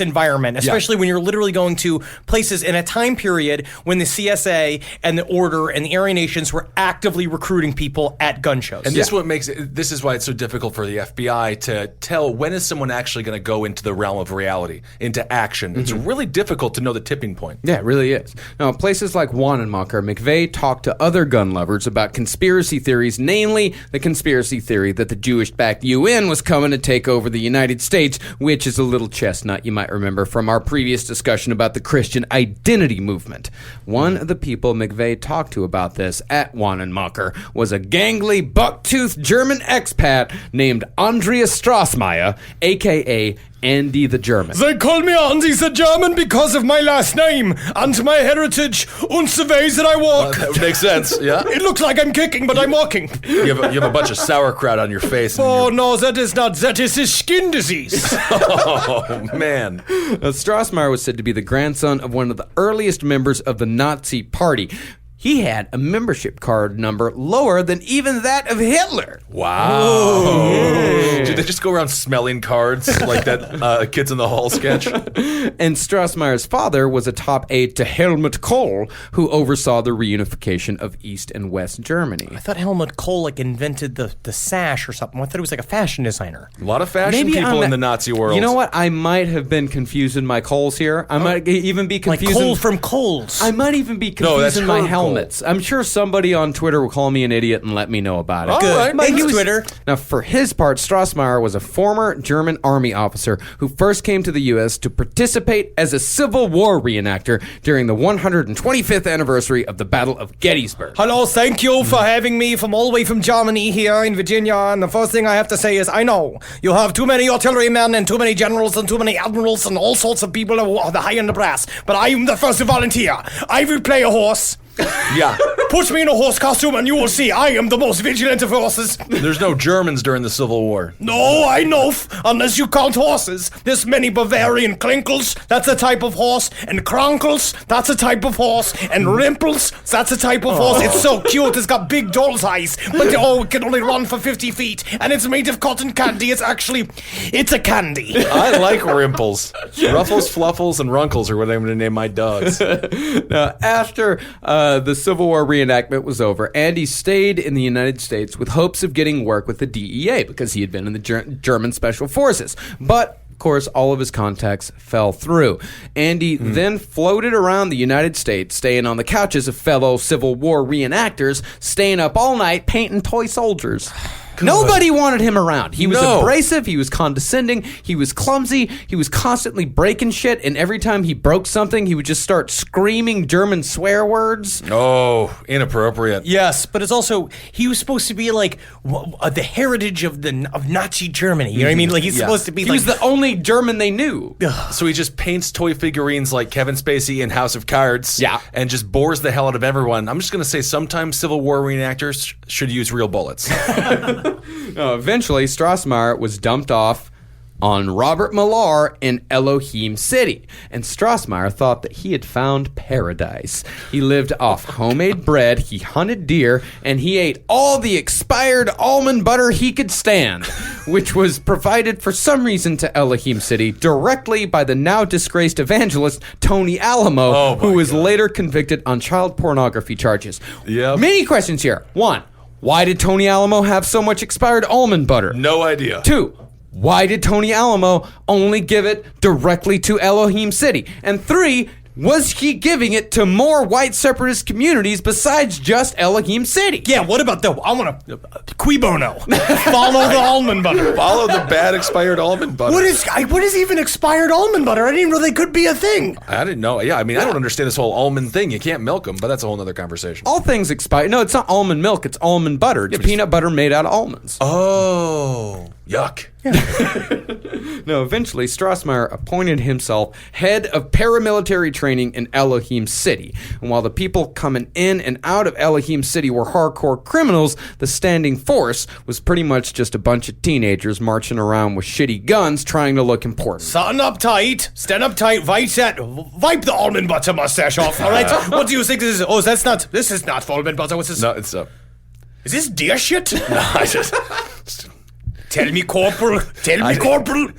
environment, especially when you're literally going to places in a time period when the CSA and the Order and the Aryan Nations were actively recruiting people at gun shows. And this is why it's so difficult for the FBI to tell when is someone actually going to go into the realm of reality, into action. It's really difficult to know the tipping point. Yeah, it really is. Now, places like Wanenmacher, McVeigh talked to other gun lovers about conspiracy theories, namely the conspiracy theory that the Jewish-backed UN was coming to take over the United States, which is a little chestnut you might remember from our previous discussion about the Christian identity movement. One of the people McVeigh talked to about this at Wanenmacher was a gangly, buck-toothed German expat named Andreas Strassmeyer, a.k.a. Andy the German. They call me Andy the German because of my last name and my heritage and the ways that I walk. That makes sense, yeah. It looks like I'm kicking, but I'm walking. You have a bunch of sauerkraut on your face. No, that is not. That is a skin disease. Oh, man. Strassmeyer was said to be the grandson of one of the earliest members of the Nazi Party. He had a membership card number lower than even that of Hitler. Wow. Yeah. Did they just go around smelling cards like that Kids in the Hall sketch? And Strassmeyer's father was a top aide to Helmut Kohl, who oversaw the reunification of East and West Germany. I thought Helmut Kohl invented the sash or something. I thought he was like a fashion designer. A lot of fashion people in the Nazi world. You know what? I might have been confusing my Kohls here. I might even be confusing... Like Kohl from Kohl's. I might even be confusing my helmets. I'm sure somebody on Twitter will call me an idiot and let me know about it. Good. Thanks, Twitter. Now, for his part, Strassmeyer was a former German army officer who first came to the U.S. to participate as a Civil War reenactor during the 125th anniversary of the Battle of Gettysburg. Hello, thank you for having me from all the way from Germany here in Virginia. And the first thing I have to say is, I know you have too many artillerymen and too many generals and too many admirals and all sorts of people who are the high and the brass. But I am the first to volunteer. I will play a horse. Yeah. Put me in a horse costume and you will see I am the most vigilant of horses. There's no Germans during the Civil War. No, I know, unless you count horses. There's many Bavarian Klinkles, that's a type of horse, and Kronkels, that's a type of horse, and Rimples, that's a type of horse. It's so cute, it's got big doll's eyes, but it can only run for 50 feet, and it's made of cotton candy. It's a candy. I like Rimples. Ruffles, Fluffles, and Runkles are what I'm going to name my dogs. Now, after the Civil War reenactment was over, Andy stayed in the United States with hopes of getting work with the DEA because he had been in the German Special Forces. But, of course, all of his contacts fell through. Andy then floated around the United States, staying on the couches of fellow Civil War reenactors, staying up all night painting toy soldiers. Nobody wanted him around. He was abrasive. He was condescending. He was clumsy. He was constantly breaking shit. And every time he broke something, he would just start screaming German swear words. Oh, inappropriate. Yes, but it's also, he was supposed to be like the heritage of Nazi Germany. You know what I mean? Like he's supposed to be He was the only German they knew. So he just paints toy figurines like Kevin Spacey in House of Cards. Yeah. And just bores the hell out of everyone. I'm just going to say sometimes Civil War reenactors should use real bullets. Eventually, Strassmeyer was dumped off on Robert Millar in Elohim City, and Strassmeyer thought that he had found paradise. He lived off homemade bread, he hunted deer, and he ate all the expired almond butter he could stand, which was provided for some reason to Elohim City directly by the now disgraced evangelist Tony Alamo, who was later convicted on child pornography charges. Yep. Many questions here. 1. Why did Tony Alamo have so much expired almond butter? No idea. 2. Why did Tony Alamo only give it directly to Elohim City? And 3, was he giving it to more white separatist communities besides just Elohim City? Yeah, what about I want to, cui bono? Follow the almond butter. Follow the bad expired almond butter. What is even expired almond butter? I didn't know they could be a thing. I didn't know. Yeah, I mean, I don't understand this whole almond thing. You can't milk them, but that's a whole other conversation. All things expire. No, it's not almond milk. It's almond butter. It's peanut butter made out of almonds. Oh, yuck. No, eventually, Strassmeyer appointed himself head of paramilitary training in Elohim City. And while the people coming in and out of Elohim City were hardcore criminals, the standing force was pretty much just a bunch of teenagers marching around with shitty guns trying to look important. Stand up tight, wipe the almond butter mustache off, all right? What do you think this is? Oh, this is not almond butter. What's this? No, it's Is this deer shit? No, I just... Tell me, Corporal,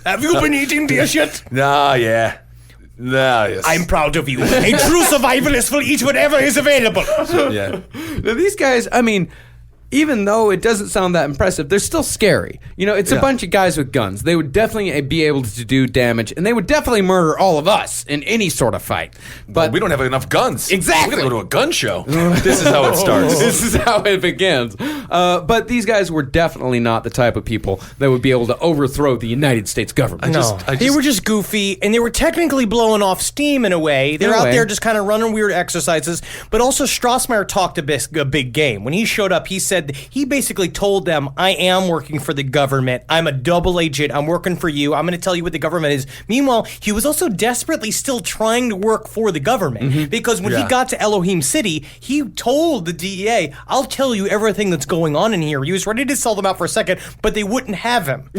have you been eating deer shit? Nah, yeah. Nah, yes. I'm proud of you. A true survivalist will eat whatever is available. Yeah. Now, these guys, I mean, even though it doesn't sound that impressive, they're still scary. You know, it's a bunch of guys with guns. They would definitely be able to do damage, and they would definitely murder all of us in any sort of fight. But we don't have enough guns. Exactly. We're going to go to a gun show. This is how it starts. This is how it begins. But these guys were definitely not the type of people that would be able to overthrow the United States government. They were just goofy, and they were technically blowing off steam in a way. They're out there just kind of running weird exercises. But also, Strassmeyer talked a big game. When he showed up, he said he basically told them, I am working for the government. I'm a double agent. I'm working for you. I'm going to tell you what the government is. Meanwhile, he was also desperately still trying to work for the government because when he got to Elohim City, he told the DEA, I'll tell you everything that's going on in here. He was ready to sell them out for a second, but they wouldn't have him.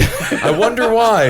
I wonder why.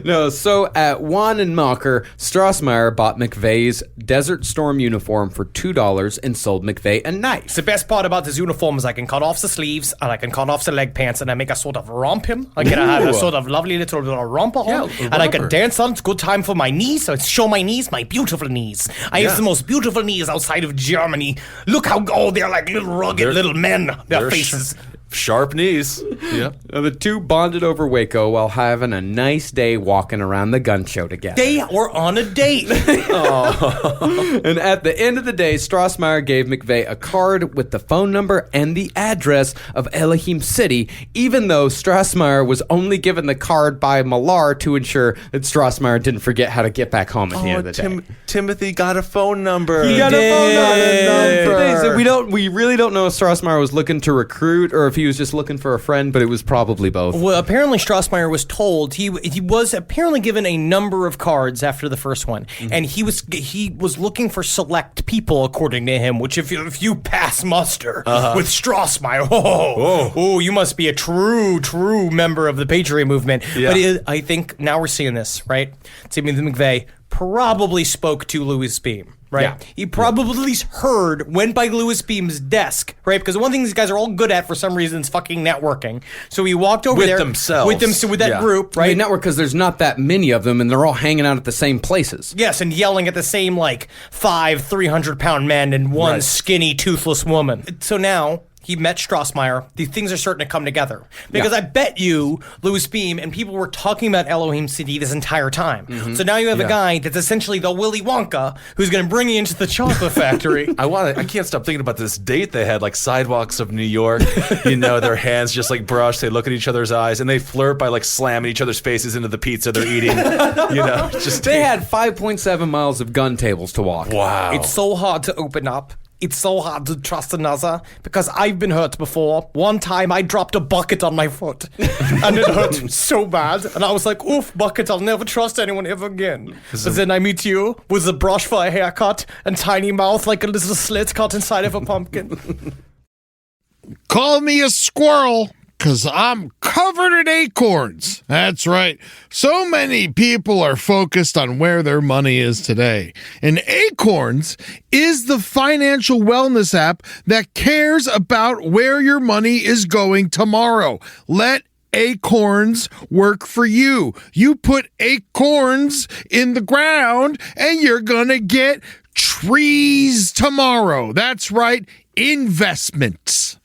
No, so at Wanenmacher, Strassmeyer bought McVeigh's Desert Storm uniform for $2 and sold McVeigh a knife. The best part about this uniform is I can cut off the sleeves and I can cut off the leg pants and I make a sort of romp him. I can have a sort of lovely little romper on. And I can dance on. It's good time for my knees. So show my knees, my beautiful knees. I have the most beautiful knees outside of Germany. Look how they're like little rugged little men. Their faces. Sharp knees. Yeah. The two bonded over Waco while having a nice day walking around the gun show together. They were on a date. And at the end of the day, Strassmeyer gave McVeigh a card with the phone number and the address of Elohim City, even though Strassmeyer was only given the card by Millar to ensure that Strassmeyer didn't forget how to get back home at the end of the day. Timothy got a phone number. He got a phone number. We really don't know if Strassmeyer was looking to recruit or if he was just looking for a friend, but it was probably both. Well, apparently Strassmeyer was told he was apparently given a number of cards after the first one, and he was looking for select people, according to him. Which, if you pass muster with Strassmeyer, you must be a true member of the Patriot movement. Yeah. But I think now we're seeing this, right? Timothy McVeigh probably spoke to Louis Beam. Right? Yeah. He probably went by Louis Beam's desk, right? Because one thing these guys are all good at for some reason is fucking networking. So he walked over there with that group, right? They network because there's not that many of them, and they're all hanging out at the same places. Yes, and yelling at the same 300-pound men and one skinny, toothless woman. So now he met Strassmeyer. These things are starting to come together. Because I bet you, Louis Beam, and people were talking about Elohim City this entire time. Mm-hmm. So now you have a guy that's essentially the Willy Wonka who's going to bring you into the chocolate factory. I can't stop thinking about this date they had, sidewalks of New York. Their hands just brushed. They look at each other's eyes, and they flirt by slamming each other's faces into the pizza they're eating. They had 5.7 miles of gun tables to walk. Wow. It's so hard to open up. It's so hard to trust another because I've been hurt before. One time I dropped a bucket on my foot and it hurt so bad. And I was like, oof, bucket, I'll never trust anyone ever again. But then I meet you with a brush for a haircut and tiny mouth like a little slit cut inside of a pumpkin. Call me a squirrel, 'cause I'm covered in acorns. That's right. So many people are focused on where their money is today. And Acorns is the financial wellness app that cares about where your money is going tomorrow. Let Acorns work for you. You put acorns in the ground and you're gonna get trees tomorrow. That's right, investments.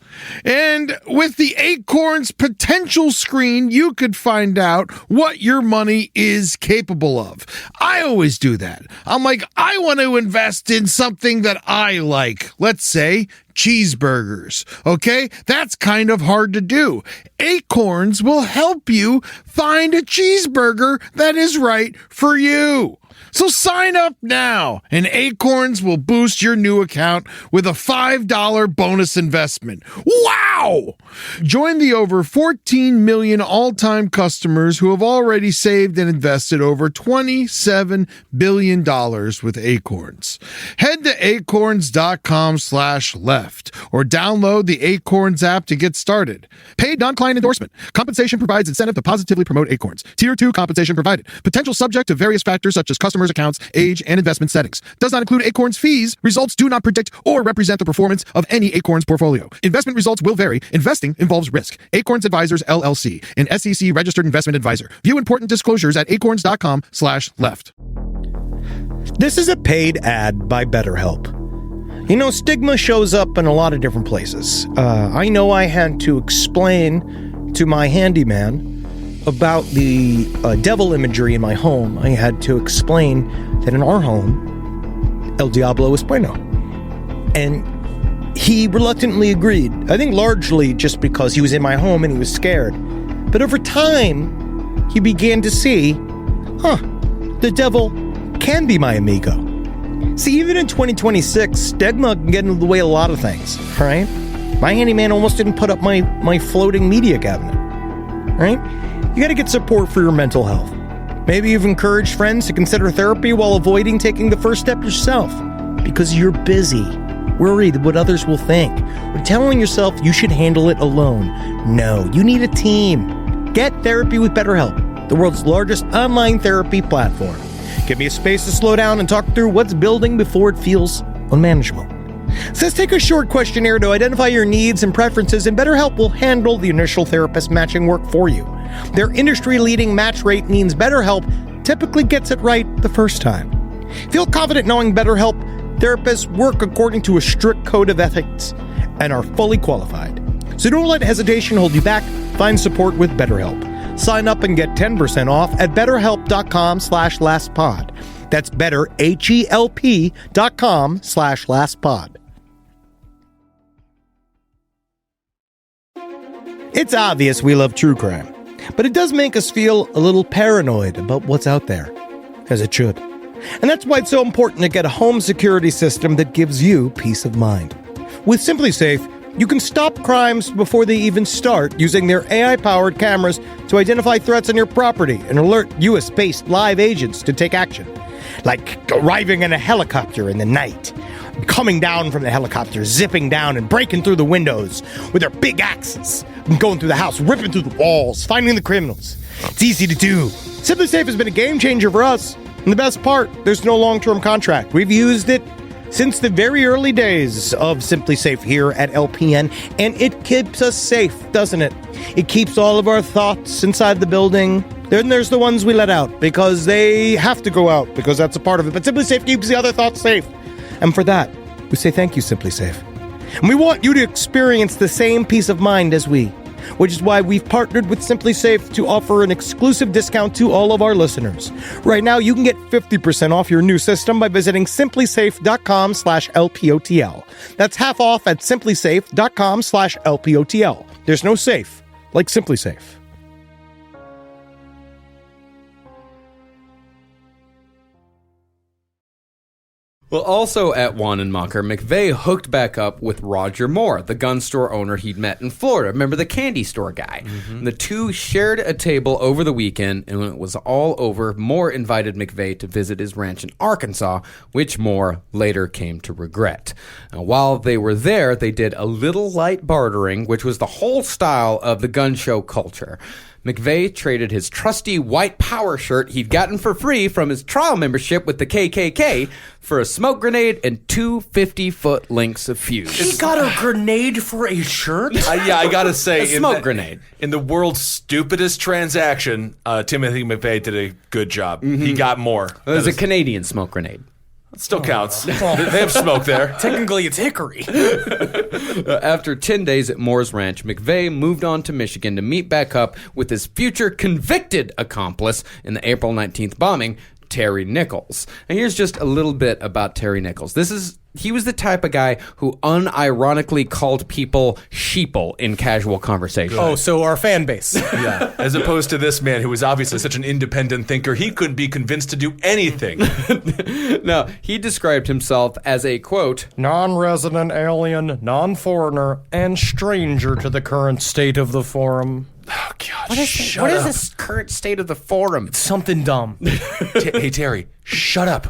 And with the Acorns potential screen, you could find out what your money is capable of. I always do that. I'm like, I want to invest in something that I like. Let's say cheeseburgers. Okay? That's kind of hard to do. Acorns will help you find a cheeseburger that is right for you. So sign up now, and Acorns will boost your new account with a $5 bonus investment. Wow! Join the over 14 million all-time customers who have already saved and invested over $27 billion with Acorns. Head to acorns.com/left or download the Acorns app to get started. Paid non-client endorsement. Compensation provides incentive to positively promote Acorns. Tier 2 compensation provided. Potential subject to various factors such as customers' accounts, age, and investment settings. Does not include Acorns fees. Results do not predict or represent the performance of any Acorns portfolio. Investment results will vary. Investing involves risk. Acorns Advisors, LLC, an SEC registered investment advisor. View important disclosures at acorns.com/left. This is a paid ad by BetterHelp. Stigma shows up in a lot of different places. I know I had to explain to my handyman about the devil imagery in my home. I had to explain that in our home, El Diablo es bueno. And he reluctantly agreed. I think largely just because he was in my home and he was scared. But over time, he began to see, the devil can be my amigo. See, even in 2026, stigma can get in the way of a lot of things, right? My handyman almost didn't put up my floating media cabinet, right? You got to get support for your mental health. Maybe you've encouraged friends to consider therapy while avoiding taking the first step yourself because you're busy, worried what others will think, or telling yourself you should handle it alone. No, you need a team. Get therapy with BetterHelp, the world's largest online therapy platform. Give me a space to slow down and talk through what's building before it feels unmanageable. So let's take a short questionnaire to identify your needs and preferences, and BetterHelp will handle the initial therapist matching work for you. Their industry-leading match rate means BetterHelp typically gets it right the first time. Feel confident knowing BetterHelp therapists work according to a strict code of ethics and are fully qualified. So don't let hesitation hold you back. Find support with BetterHelp. Sign up and get 10% off at betterhelp.com/lastpod. That's betterhelp.com/lastpod. It's obvious we love true crime, but it does make us feel a little paranoid about what's out there, as it should. And that's why it's so important to get a home security system that gives you peace of mind. With Simply Safe, You can stop crimes before they even start using their AI-powered cameras to identify threats on your property and alert US-based live agents to take action. Like arriving in a helicopter in the night, coming down from the helicopter, zipping down and breaking through the windows with their big axes, and going through the house, ripping through the walls, finding the criminals. It's easy to do. Simply Safe has been a game changer for us. And the best part, there's no long-term contract. We've used it since the very early days of Simply Safe here at LPN, and it keeps us safe, doesn't it? It keeps all of our thoughts inside the building. Then there's the ones we let out because they have to go out because that's a part of it. But Simply Safe keeps the other thoughts safe. And for that, we say thank you, Simply Safe. And we want you to experience the same peace of mind as we, which is why we've partnered with Simply Safe to offer an exclusive discount to all of our listeners. Right now, you can get 50% off your new system by visiting simplysafe.com/LPOTL. That's half off at simplysafe.com/LPOTL. There's no safe like Simply Safe. Well, also at Wanenmacher, McVeigh hooked back up with Roger Moore, the gun store owner he'd met in Florida. Remember the candy store guy? Mm-hmm. The two shared a table over the weekend, and when it was all over, Moore invited McVeigh to visit his ranch in Arkansas, which Moore later came to regret. Now, while they were there, they did a little light bartering, which was the whole style of the gun show culture. McVeigh traded his trusty white power shirt he'd gotten for free from his trial membership with the KKK for a smoke grenade and 2 50-foot lengths of fuse. He got a grenade for a shirt? Yeah, I gotta say, a smoke grenade. In the world's stupidest transaction, Timothy McVeigh did a good job. Mm-hmm. He got more. It was a Canadian smoke grenade. It still counts. They have smoke there. Technically, it's hickory. After 10 days at Moore's Ranch, McVeigh moved on to Michigan to meet back up with his future convicted accomplice in the April 19th bombing, Terry Nichols. And here's just a little bit about Terry Nichols. He was the type of guy who unironically called people sheeple in casual conversation. Oh, so our fan base. Yeah. As opposed to this man who was obviously such an independent thinker, he couldn't be convinced to do anything. No, he described himself as a, quote, non-resident alien, non-foreigner, and stranger to the current state of the forum. Oh, God, what is this current state of the forum? It's something dumb. Hey, Terry, shut up.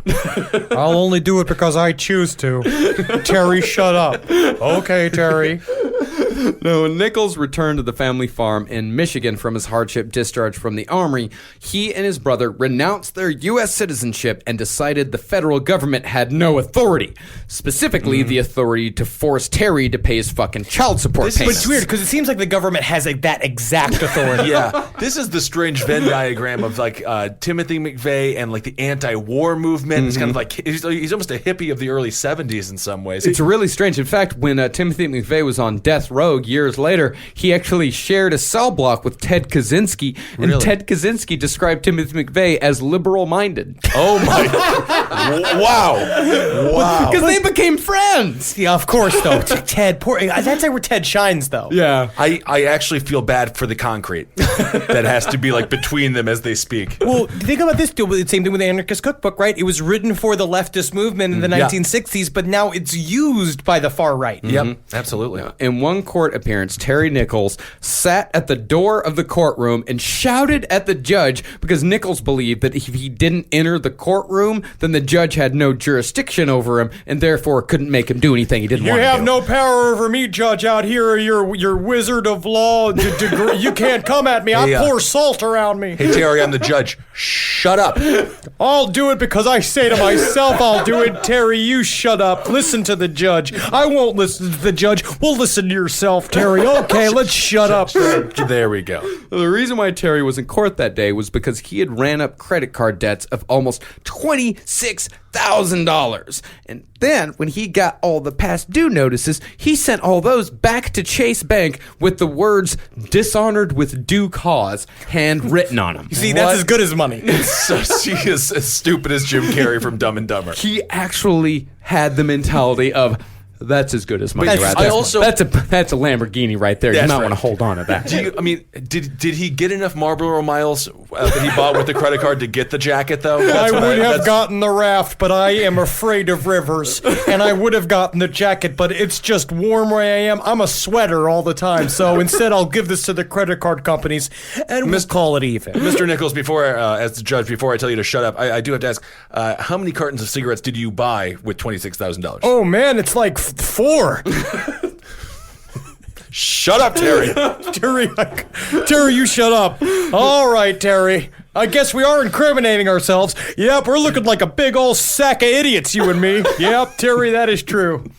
I'll only do it because I choose to. Terry, shut up. Okay, Terry. No, when Nichols returned to the family farm in Michigan from his hardship discharge from the Army, he and his brother renounced their U.S. citizenship and decided the federal government had no authority. Specifically, the authority to force Terry to pay his fucking child support payments. But it's weird, because it seems like the government has that exact authority. Yeah. This is the strange Venn diagram of, like, Timothy McVeigh and, like, the anti-war movement. Mm-hmm. It's kind of like, he's almost a hippie of the early 70s in some ways. It's really strange. In fact, when Timothy McVeigh was on death row years later, he actually shared a cell block with Ted Kaczynski, and really? Ted Kaczynski described Timothy McVeigh as liberal-minded. Oh my! Wow! Because they became friends. Yeah, of course. Though Ted, that's where Ted shines, though. Yeah, I actually feel bad for the concrete that has to be like between them as they speak. Well, think about this. The same thing with the Anarchist Cookbook, right? It was written for the leftist movement in the 1960s, but now it's used by the far right. Yep, absolutely. In one court appearance, Terry Nichols sat at the door of the courtroom and shouted at the judge because Nichols believed that if he didn't enter the courtroom, then the judge had no jurisdiction over him and therefore couldn't make him do anything he didn't want to do. You have no power over me, judge, out here. You're wizard of law degree. You can't come at me. I pour salt around me. Hey, Terry, I'm the judge. Shut up. I'll do it because I say to myself, I'll do it. Terry, you shut up. Listen to the judge. I won't listen to the judge. We'll listen to yourself, Terry. Okay, let's shut up. There we go. Well, the reason why Terry was in court that day was because he had ran up credit card debts of almost $26,000. And then, when he got all the past due notices, he sent all those back to Chase Bank with the words, dishonored with due cause, handwritten on them. You see, that's as good as money. He is as stupid as Jim Carrey from Dumb and Dumber. He actually had the mentality of, That's as good as money. That's a Lamborghini right there. You might want to hold on to that. Did he get enough Marlboro miles that he bought with the credit card to get the jacket though? I would have gotten the raft, but I am afraid of rivers, and I would have gotten the jacket, but it's just warm where I am. I'm a sweater all the time, so instead I'll give this to the credit card companies and we'll call it even. Mr. Nichols, as the judge, before I tell you to shut up, I do have to ask, how many cartons of cigarettes did you buy with $26,000? Oh man, it's like 4. Shut up, Terry. Terry, you shut up. All right, Terry. I guess we are incriminating ourselves. Yep, we're looking like a big old sack of idiots, you and me. Yep, Terry, that is true.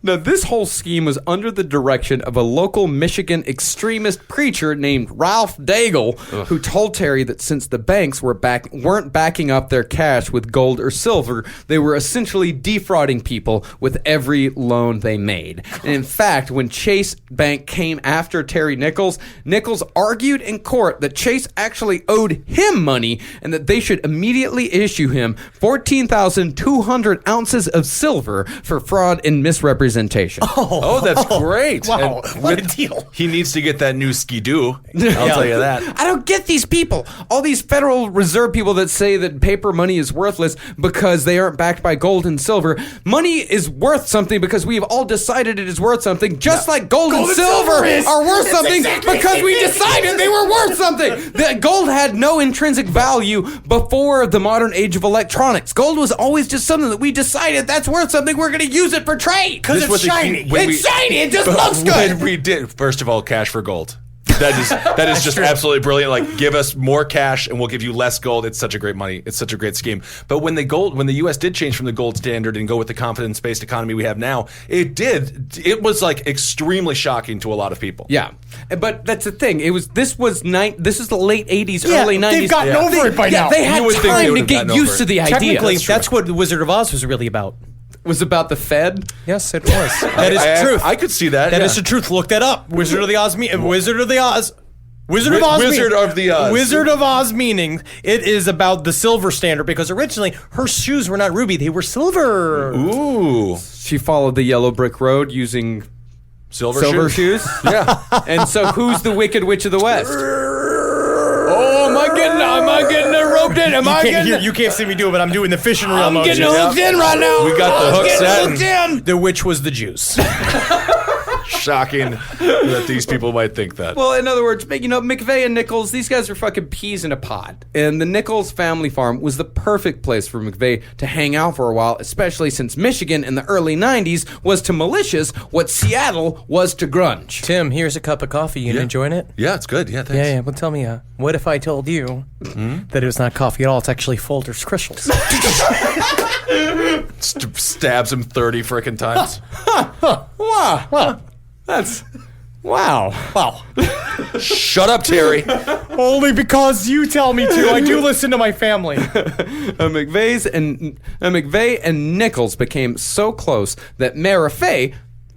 Now, this whole scheme was under the direction of a local Michigan extremist preacher named Ralph Daigle, who told Terry that since the banks weren't backing up their cash with gold or silver, they were essentially defrauding people with every loan they made. And in fact, when Chase Bank came after Terry Nichols, Nichols argued in court that Chase actually owed him money and that they should immediately issue him 14,200 ounces of silver for fraud and misrepresentation. Oh, that's great. Wow, what a deal. He needs to get that new Ski-Doo. I'll tell you that. I don't get these people. All these Federal Reserve people that say that paper money is worthless because they aren't backed by gold and silver. Money is worth something because we've all decided it is worth something, just like gold and silver are worth something because we decided they were worth something. That gold had no intrinsic value before the modern age of electronics. Gold was always just something that we decided that's worth something. We're going to use it for trade. Because it's shiny. It's shiny. It just looks good. When we did, first of all, cash for gold. That is just absolutely brilliant. Like, give us more cash and we'll give you less gold. It's such a great money. It's such a great scheme. But when the U.S. did change from the gold standard and go with the confidence-based economy we have now, it was like extremely shocking to a lot of people. Yeah, but that's the thing. This is the late 80s, early 90s. They've gotten over it by now. They had time to get used to the idea. Technically, that's what the Wizard of Oz was really about. Was about the Fed? Yes, it was. That is the truth. I could see that. That is the truth. Look that up. Wizard of the Oz meaning it is about the silver standard because originally her shoes were not ruby, they were silver. Ooh. She followed the yellow brick road using silver shoes. Yeah. And so who's the Wicked Witch of the West? Oh, am I getting roped in? You can't see me do it, but I'm doing the fishing reel emoji. I'm getting hooked in right now. We got the hook set. The witch was the juice. Shocking that these people might think that. Well, in other words, McVeigh and Nichols, these guys are fucking peas in a pod. And the Nichols family farm was the perfect place for McVeigh to hang out for a while, especially since Michigan in the early 90s was to militias what Seattle was to grunge. Tim, here's a cup of coffee. You enjoying it? Yeah, it's good. Yeah, thanks. Yeah. Well, tell me, what if I told you that it was not coffee at all? It's actually Folgers crystals. Stabs him 30 frickin' times. Wow. That's... Wow. Shut up, Terry. Only because you tell me to. I do listen to my family. McVeigh and Nichols became so close that Mara Fay,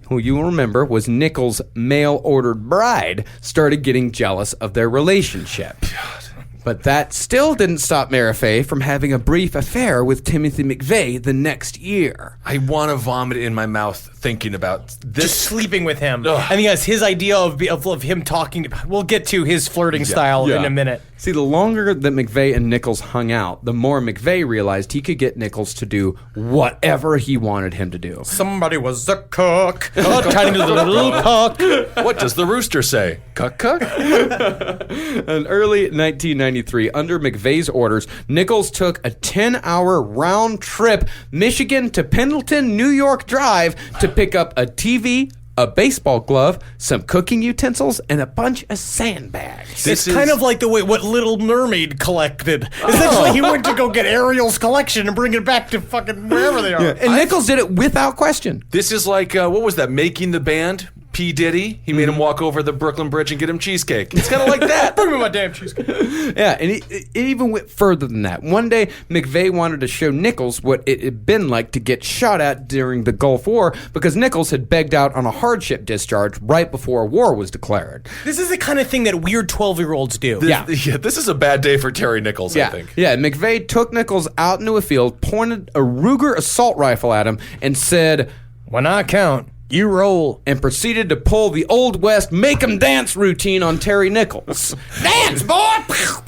who you will remember was Nichols' mail-ordered bride, started getting jealous of their relationship. God. But that still didn't stop Mara Fay from having a brief affair with Timothy McVeigh the next year. I want to vomit in my mouth thinking about this. Just sleeping with him. Ugh. I think that's his idea of him talking. We'll get to his flirting style in a minute. See, the longer that McVeigh and Nichols hung out, the more McVeigh realized he could get Nichols to do whatever he wanted him to do. Somebody was a cook. Tiny little cook. What does the rooster say? Cuck, cuck? In early 1993, under McVeigh's orders, Nichols took a 10-hour round trip Michigan to Pendleton, New York Drive to pick up a TV, a baseball glove, some cooking utensils, and a bunch of sandbags. It's kind of like the way what Little Mermaid collected. Essentially, he went to go get Ariel's collection and bring it back to fucking wherever they are. Yeah. And Nichols did it without question. This is like, what was that, Making the Band? P. Diddy, he made him walk over the Brooklyn Bridge and get him cheesecake. It's kind of like that. Bring me my damn cheesecake. Yeah, and it even went further than that. One day, McVeigh wanted to show Nichols what it had been like to get shot at during the Gulf War because Nichols had begged out on a hardship discharge right before war was declared. This is the kind of thing that weird 12-year-olds do. This is a bad day for Terry Nichols, I think. Yeah, McVeigh took Nichols out into a field, pointed a Ruger assault rifle at him, and said, When I count, you roll. And proceeded to pull the Old West make 'em dance routine on Terry Nichols. Dance, boy!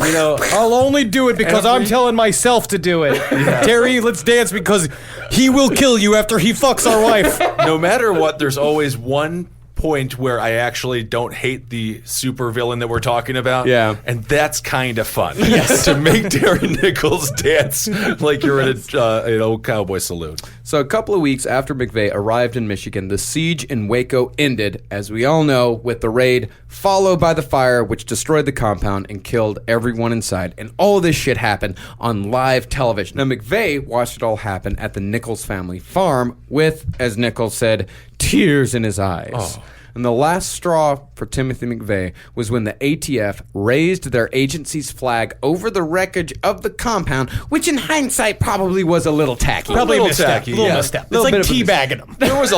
You know, I'll only do it because I'm telling myself to do it. Yeah. Terry, let's dance because he will kill you after he fucks our wife. No matter what, there's always one point where I actually don't hate the super villain that we're talking about. Yeah. And that's kind of fun. Yes. To make Terry Nichols dance like you're in an old cowboy saloon. So a couple of weeks after McVeigh arrived in Michigan, the siege in Waco ended, as we all know, with the raid, followed by the fire, which destroyed the compound and killed everyone inside. And all of this shit happened on live television. Now, McVeigh watched it all happen at the Nichols family farm with, as Nichols said, tears in his eyes. Oh. And the last straw for Timothy McVeigh was when the ATF raised their agency's flag over the wreckage of the compound, which in hindsight probably was a little tacky. Probably a a misstep. It's like teabagging them. There was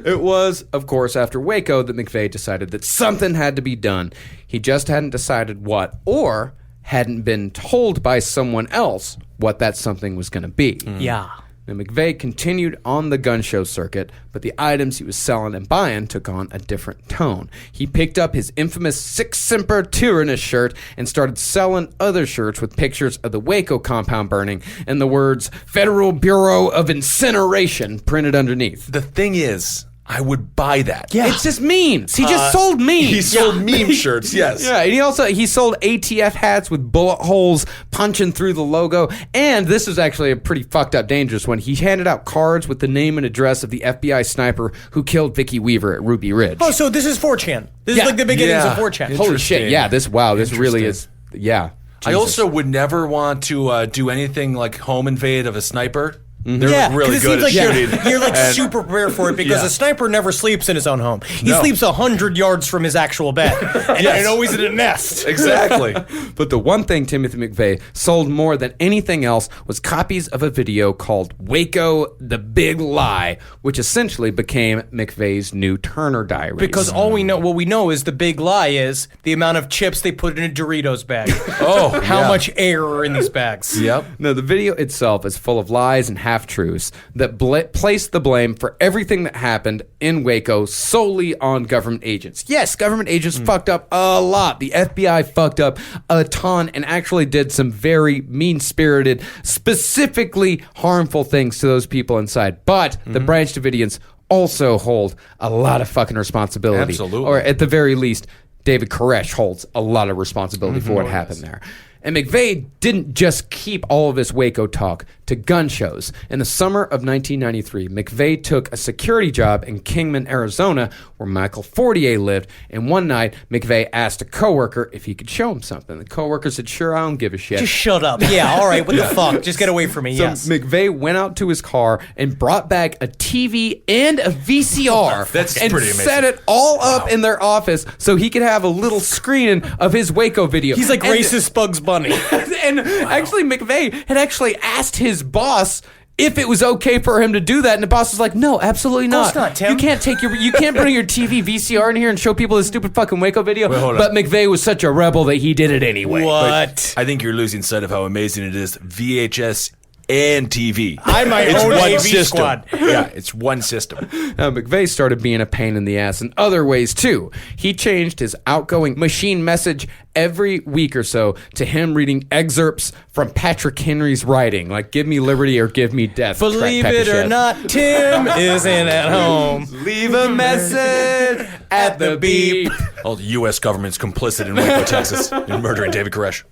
It was, of course, after Waco that McVeigh decided that something had to be done. He just hadn't decided what, or hadn't been told by someone else what that something was going to be. Yeah. Now, McVeigh continued on the gun show circuit, but the items he was selling and buying took on a different tone. He picked up his infamous Sic Semper Tyrannis shirt and started selling other shirts with pictures of the Waco compound burning and the words Federal Bureau of Incineration printed underneath. The thing is, I would buy that. Yeah. It's just memes. He just sold memes. He sold meme shirts, yes. Yeah, and he sold ATF hats with bullet holes punching through the logo. And this is actually a pretty fucked up dangerous one. He handed out cards with the name and address of the FBI sniper who killed Vicky Weaver at Ruby Ridge. Oh, so this is 4chan. This is like the beginnings of 4chan. Holy shit, yeah, this really is, yeah. Jesus. I also would never want to do anything like home invade of a sniper. They're really good at shooting. You're like super prepared for it because a sniper never sleeps in his own home. He sleeps 100 yards from his actual bed. And always in a nest. Exactly. But the one thing Timothy McVeigh sold more than anything else was copies of a video called Waco, the Big Lie, which essentially became McVeigh's new Turner Diaries. Because what we know is the big lie is the amount of chips they put in a Doritos bag. How much air are in these bags. Yep. No, the video itself is full of lies and half-truths that place the blame for everything that happened in Waco solely on government agents. Yes, government agents fucked up a lot. The FBI fucked up a ton and actually did some very mean-spirited, specifically harmful things to those people inside. But the Branch Davidians also hold a lot of fucking responsibility. Absolutely. Or at the very least, David Koresh holds a lot of responsibility for what happened there. And McVeigh didn't just keep all of his Waco talk to gun shows. In the summer of 1993, McVeigh took a security job in Kingman, Arizona, where Michael Fortier lived, and one night, McVeigh asked a coworker if he could show him something. The coworker said, sure, I don't give a shit. Just shut up. Yeah, all right, what the fuck? Just get away from me, So McVeigh went out to his car and brought back a TV and a VCR. That's and pretty amazing. set it all up in their office so he could have a little screening of his Waco video. He's like racist Bugs Bunny. And actually, McVeigh had actually asked his boss if it was okay for him to do that, and the boss was like, "No, absolutely not. Of course not, Tim. You can't bring your TV VCR in here and show people this stupid fucking Waco video." Wait, hold but on. McVeigh was such a rebel that he did it anyway. What? I think you're losing sight of how amazing it is. VHS and TV. I might own one AV system. Squad. Yeah, it's one system. Now, McVeigh started being a pain in the ass in other ways, too. He changed his outgoing machine message every week or so to him reading excerpts from Patrick Henry's writing, like "Give me liberty or give me death." Believe it or not, Tim isn't at home. Leave a message at the beep. All the U.S. government's complicit in Waco, Texas, in murdering David Koresh.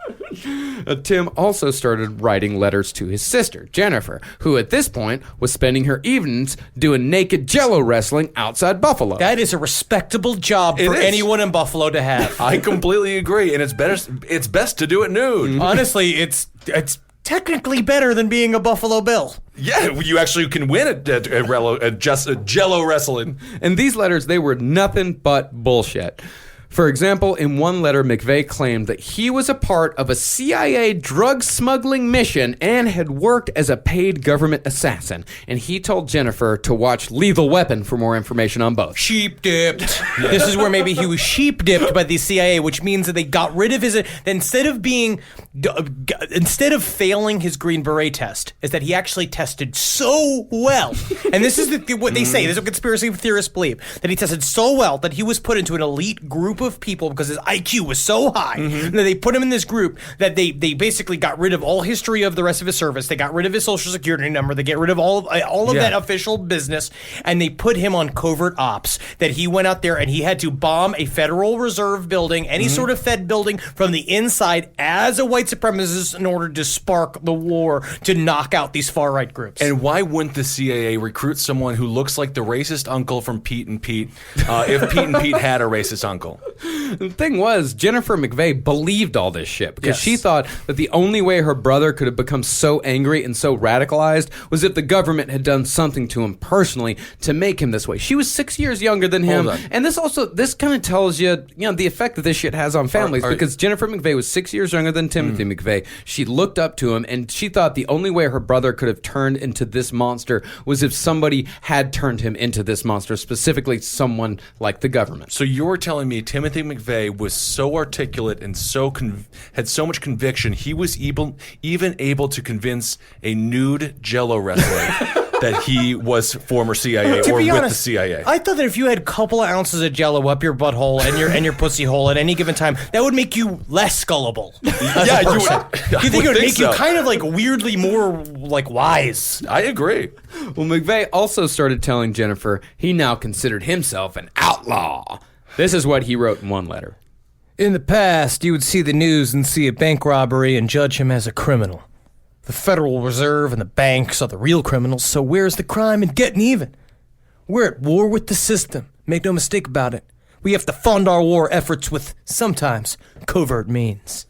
Tim also started writing letters to his sister, Jennifer, who at this point was spending her evenings doing naked Jello wrestling outside Buffalo. That is a respectable job for anyone in Buffalo to have. I completely agree, and it's best to do it nude. Honestly, it's technically better than being a Buffalo Bill. Yeah, you actually can win at Jello wrestling. And these letters, they were nothing but bullshit. For example, in one letter, McVeigh claimed that he was a part of a CIA drug smuggling mission and had worked as a paid government assassin. And he told Jennifer to watch Lethal Weapon for more information on both. Sheep-dipped. This is where maybe he was sheep-dipped by the CIA, which means that they got rid of his... Instead of being instead of failing his Green Beret test, is that he actually tested so well. And this is what they say. This is what conspiracy theorists believe. That he tested so well that he was put into an elite group of people because his IQ was so high. And that they put him in this group that they basically got rid of all history of the rest of his service. They got rid of his social security number. They get rid of all of that official business. And they put him on covert ops. That he went out there and he had to bomb a Federal Reserve building, any sort of Fed building from the inside as a white supremacist in order to spark the war to knock out these far-right groups. And why wouldn't the CIA recruit someone who looks like the racist uncle from Pete and Pete if Pete and Pete had a racist uncle? The thing was, Jennifer McVeigh believed all this shit because she thought that the only way her brother could have become so angry and so radicalized was if the government had done something to him personally to make him this way. She was 6 years younger than him. And this kind of tells you, the effect that this shit has on families because Jennifer McVeigh was 6 years younger than Timothy McVeigh. She looked up to him and she thought the only way her brother could have turned into this monster was if somebody had turned him into this monster, specifically someone like the government. So you're telling me Timothy McVeigh was so articulate and had so much conviction, he was even able to convince a nude Jello wrestler that he was former CIA or with the CIA. I thought that if you had a couple of ounces of Jello up your butthole and your pussy hole at any given time, that would make you less gullible. You think it would make you kind of like weirdly more like wise? I agree. Well, McVeigh also started telling Jennifer he now considered himself an outlaw. This is what he wrote in one letter. In the past, you would see the news and see a bank robbery and judge him as a criminal. The Federal Reserve and the banks are the real criminals, so where's the crime in getting even? We're at war with the system. Make no mistake about it. We have to fund our war efforts with, sometimes, covert means.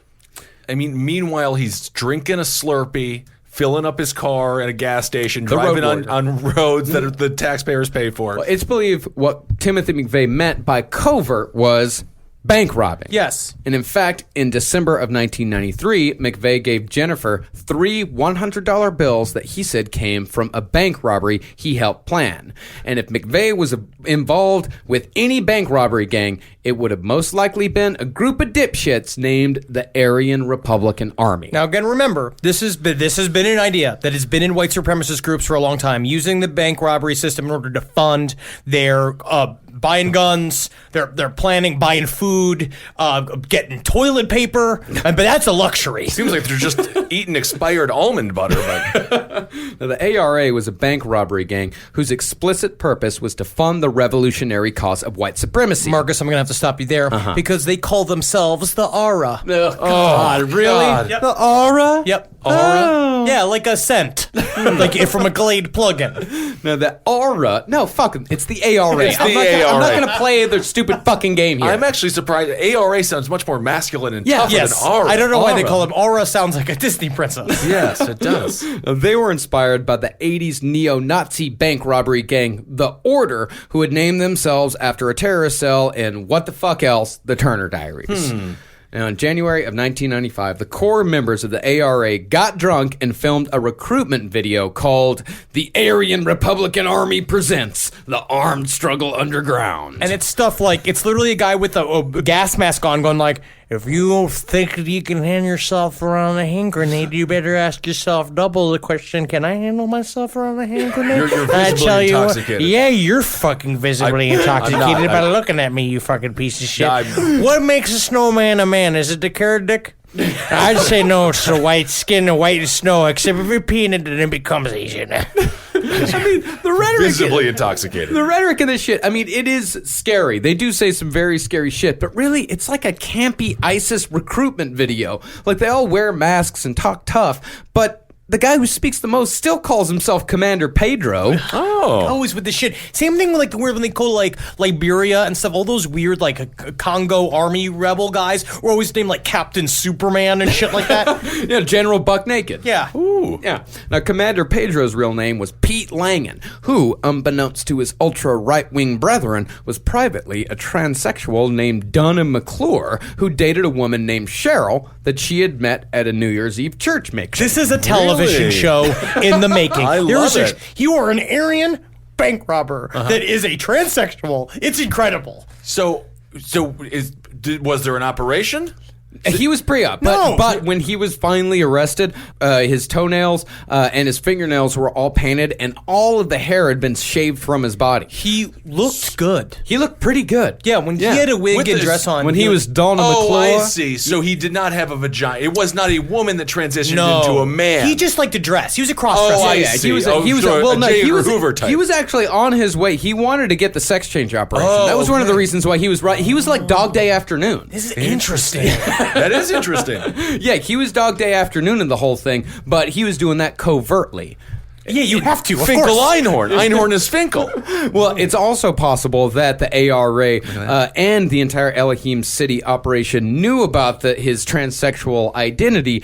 I mean, meanwhile, he's drinking a Slurpee, filling up his car at a gas station, driving on roads that the taxpayers pay for. Well, it's believed what Timothy McVeigh meant by covert was bank robbing. Yes. And in fact, in December of 1993, McVeigh gave Jennifer 3 $100 bills that he said came from a bank robbery he helped plan. And if McVeigh was involved with any bank robbery gang, it would have most likely been a group of dipshits named the Aryan Republican Army. Now again, remember, this has been an idea that has been in white supremacist groups for a long time, using the bank robbery system in order to fund their buying guns, they're planning buying food, getting toilet paper, but that's a luxury. Seems like they're just eating expired almond butter. But now, the ARA was a bank robbery gang whose explicit purpose was to fund the revolutionary cause of white supremacy. Marcus, I'm going to have to stop you there because they call themselves the ARA. Oh, God, really? God. Yep. The ARA? Yep. ARA? Oh. Yeah, like a scent. Like from a Glade plugin. No, the ARA. No, fuck them. It's the ARA. It's the ARA. I'm not going to play their stupid fucking game here. I'm actually surprised. ARA sounds much more masculine and tougher than ARA. I don't know why they call him ARA. Sounds like a Disney princess. Yes, it does. They were inspired by the 80s neo-Nazi bank robbery gang, The Order, who had named themselves after a terrorist cell in, what the fuck else, the Turner Diaries. Now, in January of 1995, the core members of the ARA got drunk and filmed a recruitment video called The Aryan Republican Army Presents The Armed Struggle Underground. And it's stuff like, it's literally a guy with a gas mask on going like, if you think that you can hand yourself around a hand grenade, you better ask yourself double the question, can I handle myself around a hand grenade? You're visibly intoxicated. Yeah, you're fucking visibly intoxicated by looking at me, you fucking piece of shit. What makes a snowman a man? Is it the carrot dick? I'd say no, it's the white skin, the white snow, except if you're peeing it, then it becomes Asian. I mean, the rhetoric... Visibly intoxicated. The rhetoric of this shit, I mean, it is scary. They do say some very scary shit, but really, it's like a campy ISIS recruitment video. Like, they all wear masks and talk tough, but the guy who speaks the most still calls himself Commander Pedro. Oh. Always with the shit. Same thing with like when they call like Liberia and stuff. All those weird like Congo army rebel guys were always named like Captain Superman and shit like that. Yeah, General Buck Naked. Yeah. Ooh. Yeah. Now, Commander Pedro's real name was Pete Langan, who, unbeknownst to his ultra right-wing brethren, was privately a transsexual named Donna McClure, who dated a woman named Cheryl that she had met at a New Year's Eve church mix. This is a television show in the making. I love it. You are an Aryan bank robber that is a transsexual. It's incredible. So was there an operation? He was pre-op, but when he was finally arrested, his toenails and his fingernails were all painted, and all of the hair had been shaved from his body. He looked good. He looked pretty good. Yeah, when he had a wig and dress on. When he was Donna McClure. Oh, I see. So he did not have a vagina. It was not a woman that transitioned into a man. He just liked to dress. He was a cross-dresser. Oh, I see. He was a Hoover type. He was actually on his way. He wanted to get the sex change operation. That was one of the reasons why he was right. He was like Dog Day Afternoon. This is interesting. That is interesting. Yeah, he was Dog Day Afternoon in the whole thing, but he was doing that covertly. Yeah, you have to. Finkel Einhorn. Einhorn is Finkel. Well, it's also possible that the ARA and the entire Elohim City operation knew about his transsexual identity.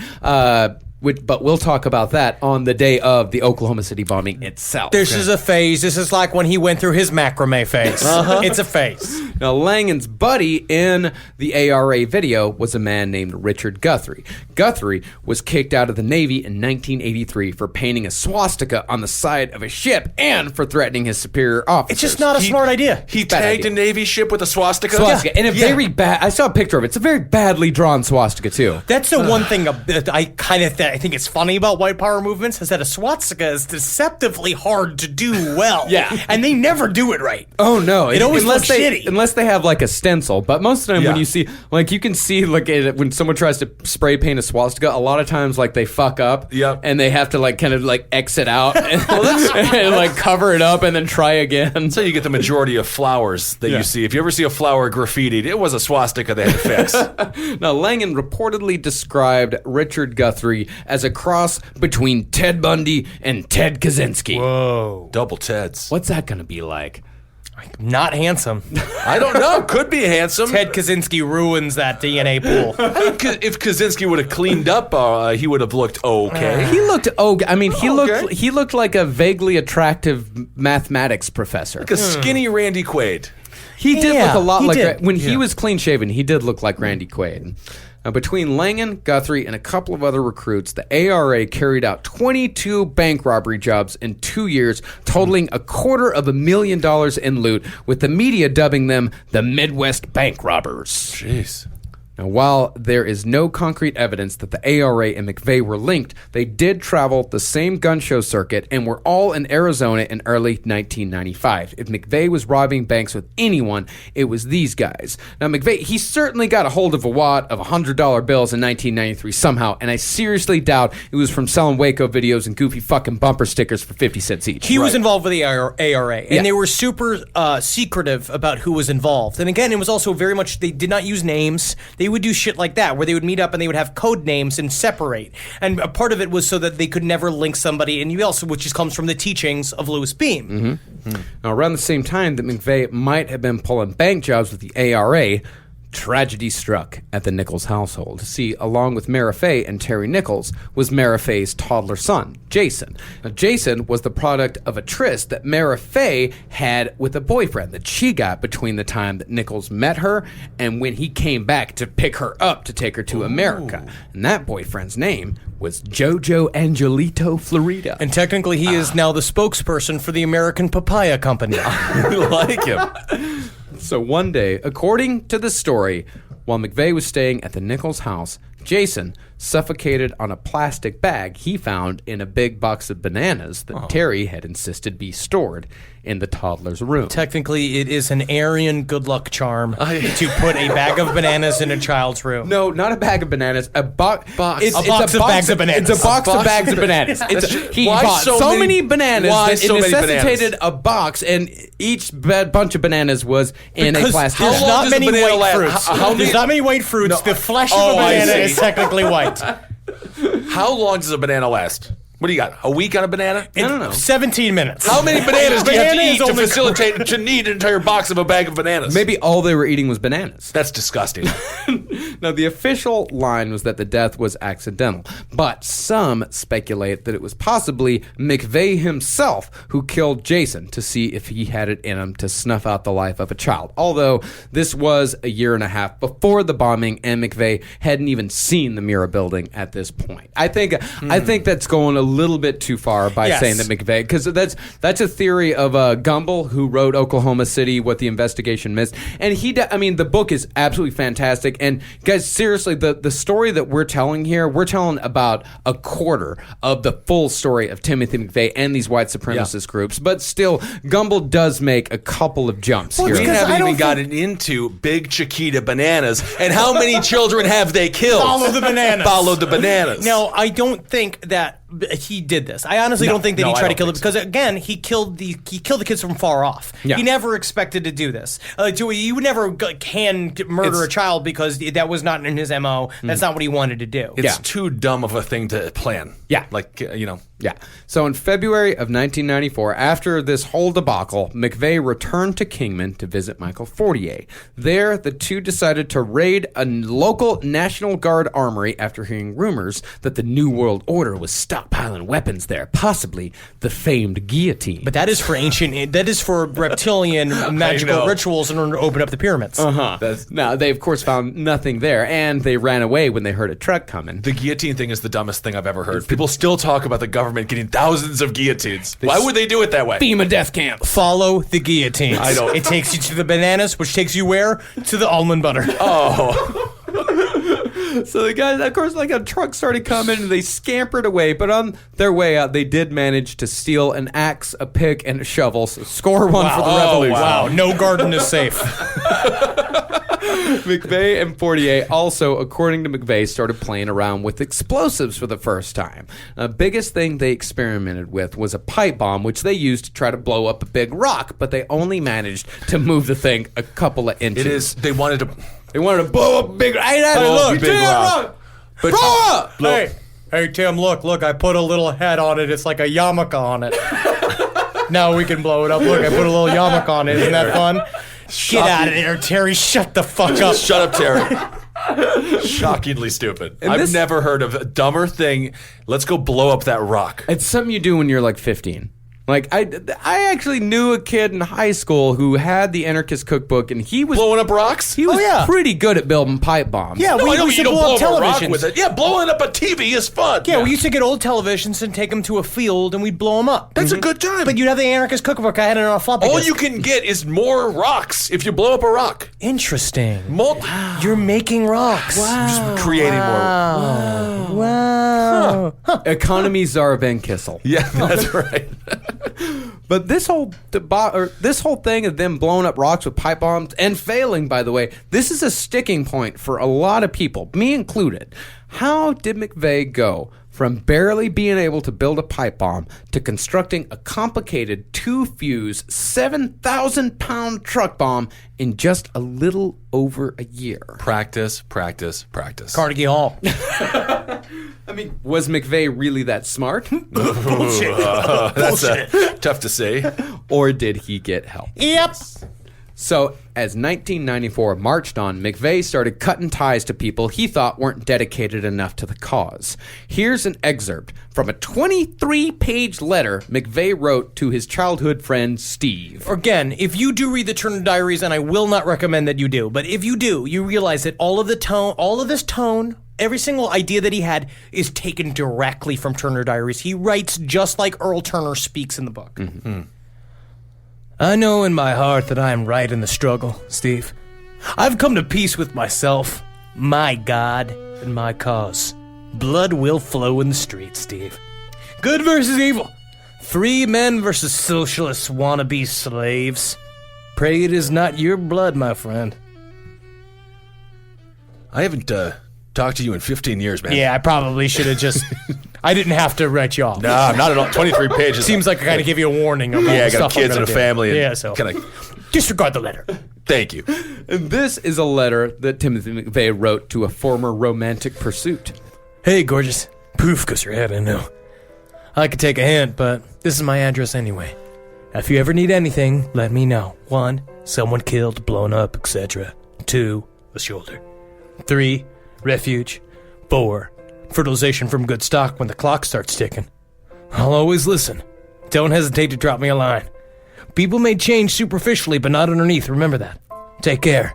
But we'll talk about that on the day of the Oklahoma City bombing itself. This is a phase. This is like when he went through his macrame phase. It's a phase. Now, Langan's buddy in the ARA video was a man named Richard Guthrie. Guthrie was kicked out of the Navy in 1983 for painting a swastika on the side of a ship and for threatening his superior officers. It's just not a smart idea. He tagged a Navy ship with a swastika? And a very bad... I saw a picture of it. It's a very badly drawn swastika, too. That's the one thing that I kind of I think it's funny about white power movements is that a swastika is deceptively hard to do well. Yeah. And they never do it right. Oh, no. It always looks shitty. Unless they have, like, a stencil. But most of the time when you see... Like, you can see, like, when someone tries to spray paint a swastika, a lot of times, like, they fuck up. Yep. And they have to, like, kind of, like, exit out and like, cover it up and then try again. That's how you get the majority of flowers that you see. If you ever see a flower graffitied, it was a swastika they had to fix. Now, Langan reportedly described Richard Guthrie as a cross between Ted Bundy and Ted Kaczynski. Whoa. Double Teds. What's that going to be like? Not handsome. I don't know. Could be handsome. Ted Kaczynski ruins that DNA pool. I think if Kaczynski would have cleaned up, he would have looked okay. He looked okay. I mean, he looked like a vaguely attractive mathematics professor. Like a skinny Randy Quaid. He did look a lot like... When he was clean-shaven, he did look like Randy Quaid. Between Langan, Guthrie, and a couple of other recruits, the ARA carried out 22 bank robbery jobs in 2 years, totaling $250,000 in loot, with the media dubbing them the Midwest Bank Robbers. Jeez. Now, while there is no concrete evidence that the ARA and McVeigh were linked, they did travel the same gun show circuit and were all in Arizona in early 1995. If McVeigh was robbing banks with anyone, it was these guys. Now, McVeigh, he certainly got a hold of a wad of $100 bills in 1993 somehow, and I seriously doubt it was from selling Waco videos and goofy fucking bumper stickers for 50 cents each. He was involved with the ARA, and they were super secretive about who was involved. And again, it was also very much, they did not use names. They would do shit like that, where they would meet up and they would have code names and separate. And a part of it was so that they could never link somebody, and you also, which just comes from the teachings of Louis Beam. Mm-hmm. Now, around the same time that McVeigh might have been pulling bank jobs with the ARA, tragedy struck at the Nichols household. See, along with Mara Fay and Terry Nichols was Mara Fay's toddler son, Jason. Now, Jason was the product of a tryst that Mara Fay had with a boyfriend that she got between the time that Nichols met her and when he came back to pick her up to take her to America. And that boyfriend's name was Jojo Angelito Florida. And technically he is now the spokesperson for the American Papaya Company. I like him. So one day, according to the story, while McVeigh was staying at the Nichols house, Jason suffocated on a plastic bag he found in a big box of bananas that Terry had insisted be stored in the toddler's room. Technically, it is an Aryan good luck charm to put a bag of bananas in a child's room. No, not a bag of bananas. A box of bags of bananas. It's a box of bags of bananas. He bought so many bananas that it necessitated a box, and each bunch of bananas was in a plastic bag. There's not many white fruits. There's not many white fruits. The flesh of a banana is technically white. How long does a banana last? What do you got? A week on a banana? I don't know. 17 minutes. How many bananas do you have to eat to facilitate to need an entire box of a bag of bananas? Maybe all they were eating was bananas. That's disgusting. Now, the official line was that the death was accidental, but some speculate that it was possibly McVeigh himself who killed Jason to see if he had it in him to snuff out the life of a child. Although this was a year and a half before the bombing, and McVeigh hadn't even seen the Mira building at this point. I think that's going a little bit too far by saying that McVeigh, because that's a theory of Gumbel, who wrote Oklahoma City, What the Investigation Missed, and the book is absolutely fantastic. And guys, seriously, the story that we're telling here, we're telling about a quarter of the full story of Timothy McVeigh and these white supremacist groups, but still, Gumbel does make a couple of jumps here. We haven't even gotten into Big Chiquita Bananas and how many children have they killed? Follow the bananas. Follow the bananas. No, I don't think that he did this. I honestly don't think that he tried to kill them because, again, he killed the kids from far off. Yeah. He never expected to do this. You would never murder a child because that was not in his MO. That's not what he wanted to do. It's too dumb of a thing to plan. Yeah. Yeah. So in February of 1994, after this whole debacle, McVeigh returned to Kingman to visit Michael Fortier. There, the two decided to raid a local National Guard armory after hearing rumors that the New World Order was stockpiling weapons there, possibly the famed guillotine. But that is for reptilian magical rituals in order to open up the pyramids. Now, they of course found nothing there, and they ran away when they heard a truck coming. The guillotine thing is the dumbest thing I've ever heard. People still talk about the government getting thousands of guillotines. Why would they do it that way? FEMA death camp. Follow the guillotines. It takes you to the bananas, which takes you where? To the almond butter. Oh. So the guys, of course, like a truck started coming and they scampered away. But on their way out, they did manage to steal an axe, a pick, and a shovel. So score one for the revolution. Wow. No garden is safe. McVeigh and Fortier also, according to McVeigh, started playing around with explosives for the first time. The biggest thing they experimented with was a pipe bomb, which they used to try to blow up a big rock, but they only managed to move the thing a couple of inches. They wanted to blow up a big rock. Hey, Tim, look, I put a little head on it. It's like a yarmulke on it. Now we can blow it up. Look, I put a little yarmulke on it. Isn't that fun? Get out of there, Terry. Shut the fuck up. Shut up, Terry. Shockingly stupid. I've never heard of a dumber thing. Let's go blow up that rock. It's something you do when you're like 15. Like, I actually knew a kid in high school who had the Anarchist Cookbook, and he was blowing up rocks. He was pretty good at building pipe bombs. Yeah, we used to blow up televisions with it. Yeah, blowing up a TV is fun. Yeah, we used to get old televisions and take them to a field, and we'd blow them up. That's a good time. But you'd have the Anarchist Cookbook. I had it on a floppy disk. All you can get is more rocks if you blow up a rock. Interesting. You're making rocks. Wow. Just creating more. Wow. Huh. Economy czar Ben Kissel. Yeah, that's right. But this whole thing of them blowing up rocks with pipe bombs and failing, by the way, this is a sticking point for a lot of people, me included. How did McVeigh go from barely being able to build a pipe bomb to constructing a complicated 2-fuse, 7,000-pound truck bomb in just a little over a year? Practice. Carnegie Hall. I mean, was McVeigh really that smart? Bullshit. That's tough to say. Or did he get help? Yep. So, as 1994 marched on, McVeigh started cutting ties to people he thought weren't dedicated enough to the cause. Here's an excerpt from a 23-page letter McVeigh wrote to his childhood friend Steve. Again, if you do read the Turner Diaries, and I will not recommend that you do, but if you do, you realize that all of this tone, every single idea that he had is taken directly from Turner Diaries. He writes just like Earl Turner speaks in the book. Mm-hmm. I know in my heart that I am right in the struggle, Steve. I've come to peace with myself, my God, and my cause. Blood will flow in the streets, Steve. Good versus evil. Free men versus socialist wannabe slaves. Pray it is not your blood, my friend. I haven't talked to you in 15 years, man. Yeah, I probably should have just... I didn't have to write you off. No, not at all. 23 pages. Seems like I kind of give you a warning about I got stuff kids and a family. And so kind of disregard the letter. Thank you. And this is a letter that Timothy McVeigh wrote to a former romantic pursuit. Hey, gorgeous. Poof goes your head, I know. I could take a hint, but this is my address anyway. If you ever need anything, let me know. 1, someone killed, blown up, etc. 2, the shoulder. 3, refuge. 4, fertilization from good stock when the clock starts ticking. I'll always listen. Don't hesitate to drop me a line. People may change superficially, but not underneath. Remember that. Take care.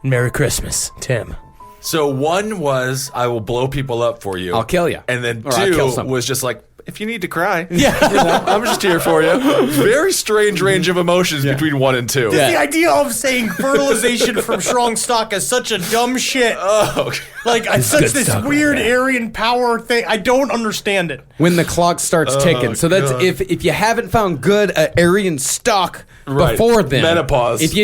Merry Christmas, Tim. So 1 was, I will blow people up for you. I'll kill you. And then 2 was just like, if you need to cry, I'm just here for you. Very strange range of emotions between 1 and 2. The idea of saying fertilization from strong stock is such a dumb shit. Oh, like it's such this weird Aryan power thing. I don't understand it. When the clock starts ticking. So that's if you haven't found good Aryan stock before then, menopause. If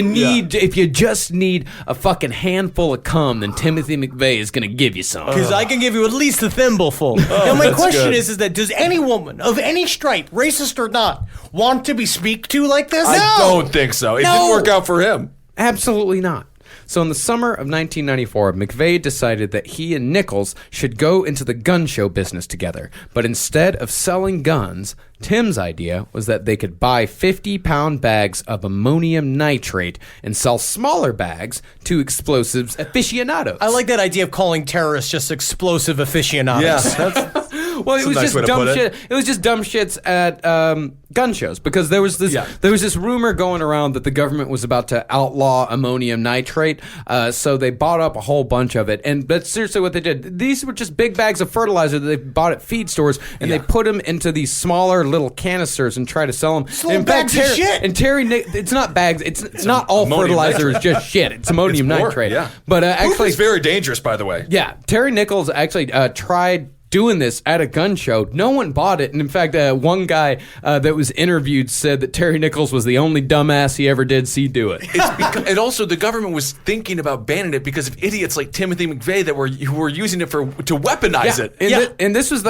you just need a fucking handful of cum, then Timothy McVeigh is going to give you some. Because I can give you at least a thimbleful. Now my question is that does any woman of any stripe, racist or not, want to be speak to like this? I don't think so. It didn't work out for him. Absolutely not. So in the summer of 1994, McVeigh decided that he and Nichols should go into the gun show business together. But instead of selling guns, Tim's idea was that they could buy 50-pound bags of ammonium nitrate and sell smaller bags to explosives aficionados. I like that idea of calling terrorists just explosive aficionados. Yeah. Well, it was just dumb shit. It was just dumb shits at gun shows because there was this rumor going around that the government was about to outlaw ammonium nitrate. So they bought up a whole bunch of it, and that's seriously what they did. These were just big bags of fertilizer that they bought at feed stores, and they put them into these smaller little canisters and try to sell them. In fact, bags of shit. And Terry, it's not bags. It's not all fertilizer is just shit. It's ammonium nitrate. Yeah. But actually, it's very dangerous, by the way. Yeah, Terry Nichols actually tried doing this at a gun show. No one bought it. And in fact, one guy that was interviewed said that Terry Nichols was the only dumbass he ever did see do it. And also, the government was thinking about banning it because of idiots like Timothy McVeigh who were using it to weaponize it. And this was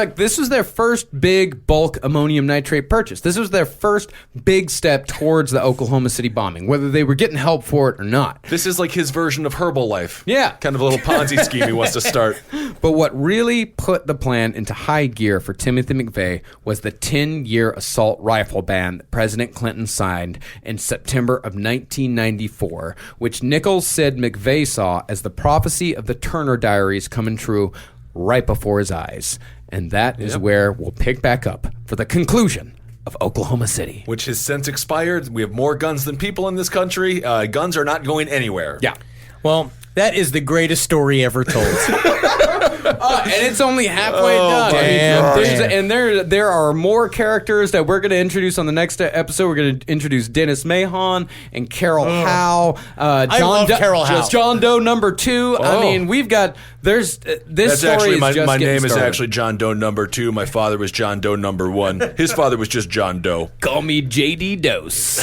their first big bulk ammonium nitrate purchase. This was their first big step towards the Oklahoma City bombing, whether they were getting help for it or not. This is like his version of Herbalife. Yeah. Kind of a little Ponzi scheme he wants to start. But what really put the plan into high gear for Timothy McVeigh was the 10-year assault rifle ban that President Clinton signed in September of 1994, which Nichols said McVeigh saw as the prophecy of the Turner Diaries coming true right before his eyes. And that is where we'll pick back up for the conclusion of Oklahoma City. Which has since expired. We have more guns than people in this country. Guns are not going anywhere. Yeah. Well, that is the greatest story ever told. And it's only halfway done. There are more characters that we're going to introduce on the next episode. We're going to introduce Dennis Mahon and Carol Howe. I love Carol Howe. John Doe number 2. I mean, we've got this That's story actually is just my name started. is actually John Doe number 2. My father was John Doe number 1. His father was just John Doe. Call me JD Dose.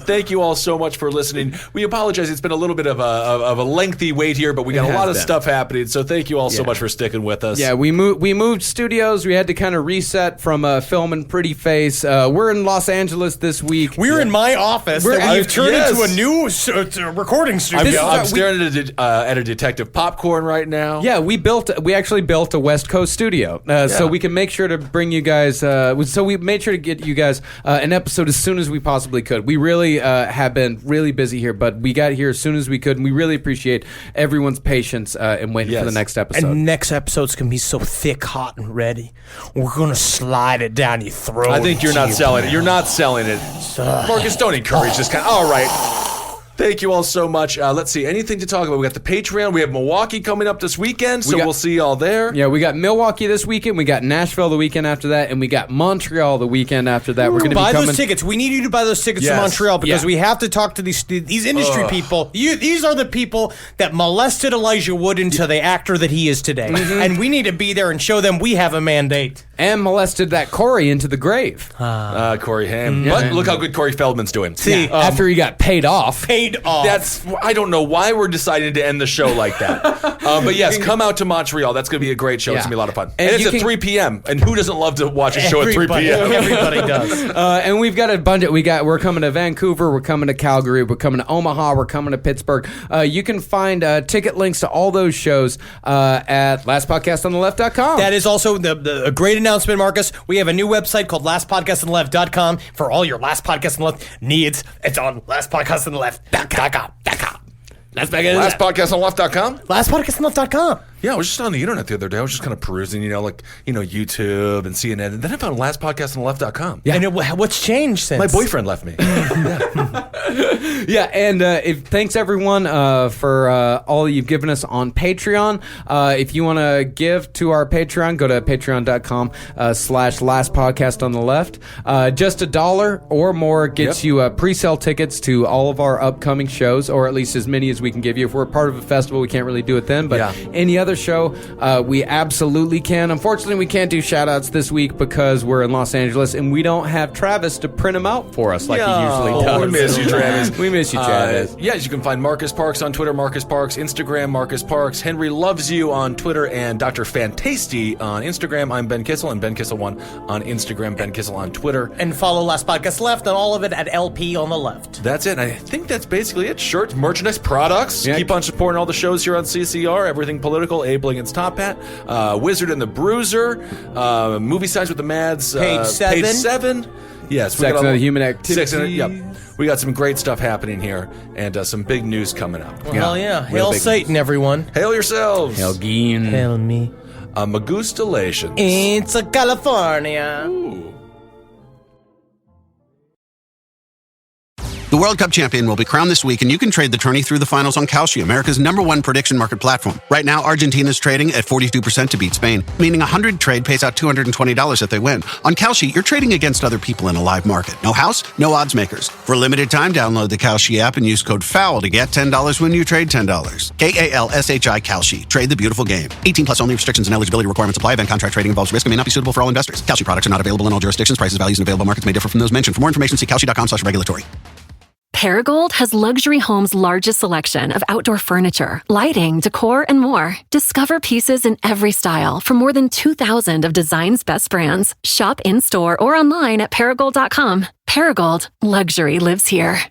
Thank you all so much for listening. We apologize. It's been a little bit of a lengthy wait here, but we got a lot of stuff happening. So thank you all so much for sticking with us. Yeah, we moved studios. We had to kind of reset from filming Pretty Face. We're in Los Angeles this week. We're in my office. We've turned into a new recording studio. I'm staring at a Detective Popcorn right now. Yeah, we actually built a West Coast studio, so we can make sure to bring you guys. So we made sure to get you guys an episode as soon as we possibly could. We really have been really busy here, but we got here as soon as we could, and we really appreciate everyone's patience and waiting for the next episode. And next episode's gonna be so thick, hot, and ready. We're gonna slide it down your throat. I think you're not selling it. You're not selling it. Marcus, don't encourage this kind. All right. Thank you all so much. Let's see. Anything to talk about? We got the Patreon. We have Milwaukee coming up this weekend, so we'll see you all there. Yeah, we got Milwaukee this weekend. We got Nashville the weekend after that, and we got Montreal the weekend after that. We're going to buy those tickets. We need you to buy those tickets to Montreal because we have to talk to these industry people. These are the people that molested Elijah Wood into the actor that he is today, and we need to be there and show them we have a mandate. And molested that Corey into the grave. Corey Haim. But look how good Corey Feldman's doing. See, after he got paid off. I don't know why we're deciding to end the show like that. But yes, come out to Montreal. That's going to be a great show. It's going to be a lot of fun. And it's at 3 p.m. And who doesn't love to watch a show at 3 p.m.? Everybody does. And we've got a bunch. We're coming to Vancouver. We're coming to Calgary. We're coming to Omaha. We're coming to Pittsburgh. You can find ticket links to all those shows at lastpodcastontheleft.com. That is also a great announcement, Marcus. We have a new website called lastpodcastontheleft.com for all your Last Podcast on the Left needs. It's on lastpodcastontheleft.com. Lastpodcastonleft.com? Lastpodcastonleft.com. Yeah, I was just on the internet the other day. I was just kind of perusing, YouTube and CNN. And then I found lastpodcastonleft.com. Yeah. And what's changed since? My boyfriend left me. Yeah, and thanks everyone for all you've given us on Patreon. If you want to give to our Patreon, go to patreon.com/last podcast on the left. Just $1 or more gets you pre-sale tickets to all of our upcoming shows, or at least as many as we can give you. If we're a part of a festival, we can't really do it then, but any other show, we absolutely can. Unfortunately, we can't do shout-outs this week because we're in Los Angeles, and we don't have Travis to print them out for us like he usually does. We miss you, Travis. We miss you, Travis. Yes, you can find Marcus Parks on Twitter, Marcus Parks, Instagram, Marcus Parks. Henry Loves You on Twitter, and Dr. Fantasty on Instagram. I'm Ben Kissel, and Ben Kissel1 on Instagram, Ben Kissel on Twitter. And follow Last Podcast Left and all of it at LP on the left. That's it. I think that's basically it. Shirts, merchandise, products. Yeah. Keep on supporting all the shows here on CCR. Everything political. Abe Lincoln's Top Hat. Wizard and the Bruiser. Movie Sides with the Mads. Page 7. Page 7. Yes. Sex and Human Activity. Yep. We got some great stuff happening here, and some big news coming up. Well, hell yeah. Hail Satan, news. Everyone. Hail yourselves. Hail Geen. Hail me. Magustalations. It's a California. Ooh. The World Cup champion will be crowned this week, and you can trade the tourney through the finals on Kalshi, America's #1 prediction market platform. Right now, Argentina's trading at 42% to beat Spain, meaning 100 trade pays out $220 if they win. On Kalshi, you're trading against other people in a live market. No house, no odds makers. For a limited time, download the Kalshi app and use code FOUL to get $10 when you trade $10. KALSHI Kalshi. Trade the beautiful game. 18 plus only. Restrictions and eligibility requirements apply. Event contract trading involves risk and may not be suitable for all investors. Kalshi products are not available in all jurisdictions. Prices, values, and available markets may differ from those mentioned. For more information, see kalshi.com/regulatory. Paragold has Luxury Home's largest selection of outdoor furniture, lighting, decor, and more. Discover pieces in every style from more than 2,000 of design's best brands. Shop in-store or online at Paragold.com. Paragold, luxury lives here.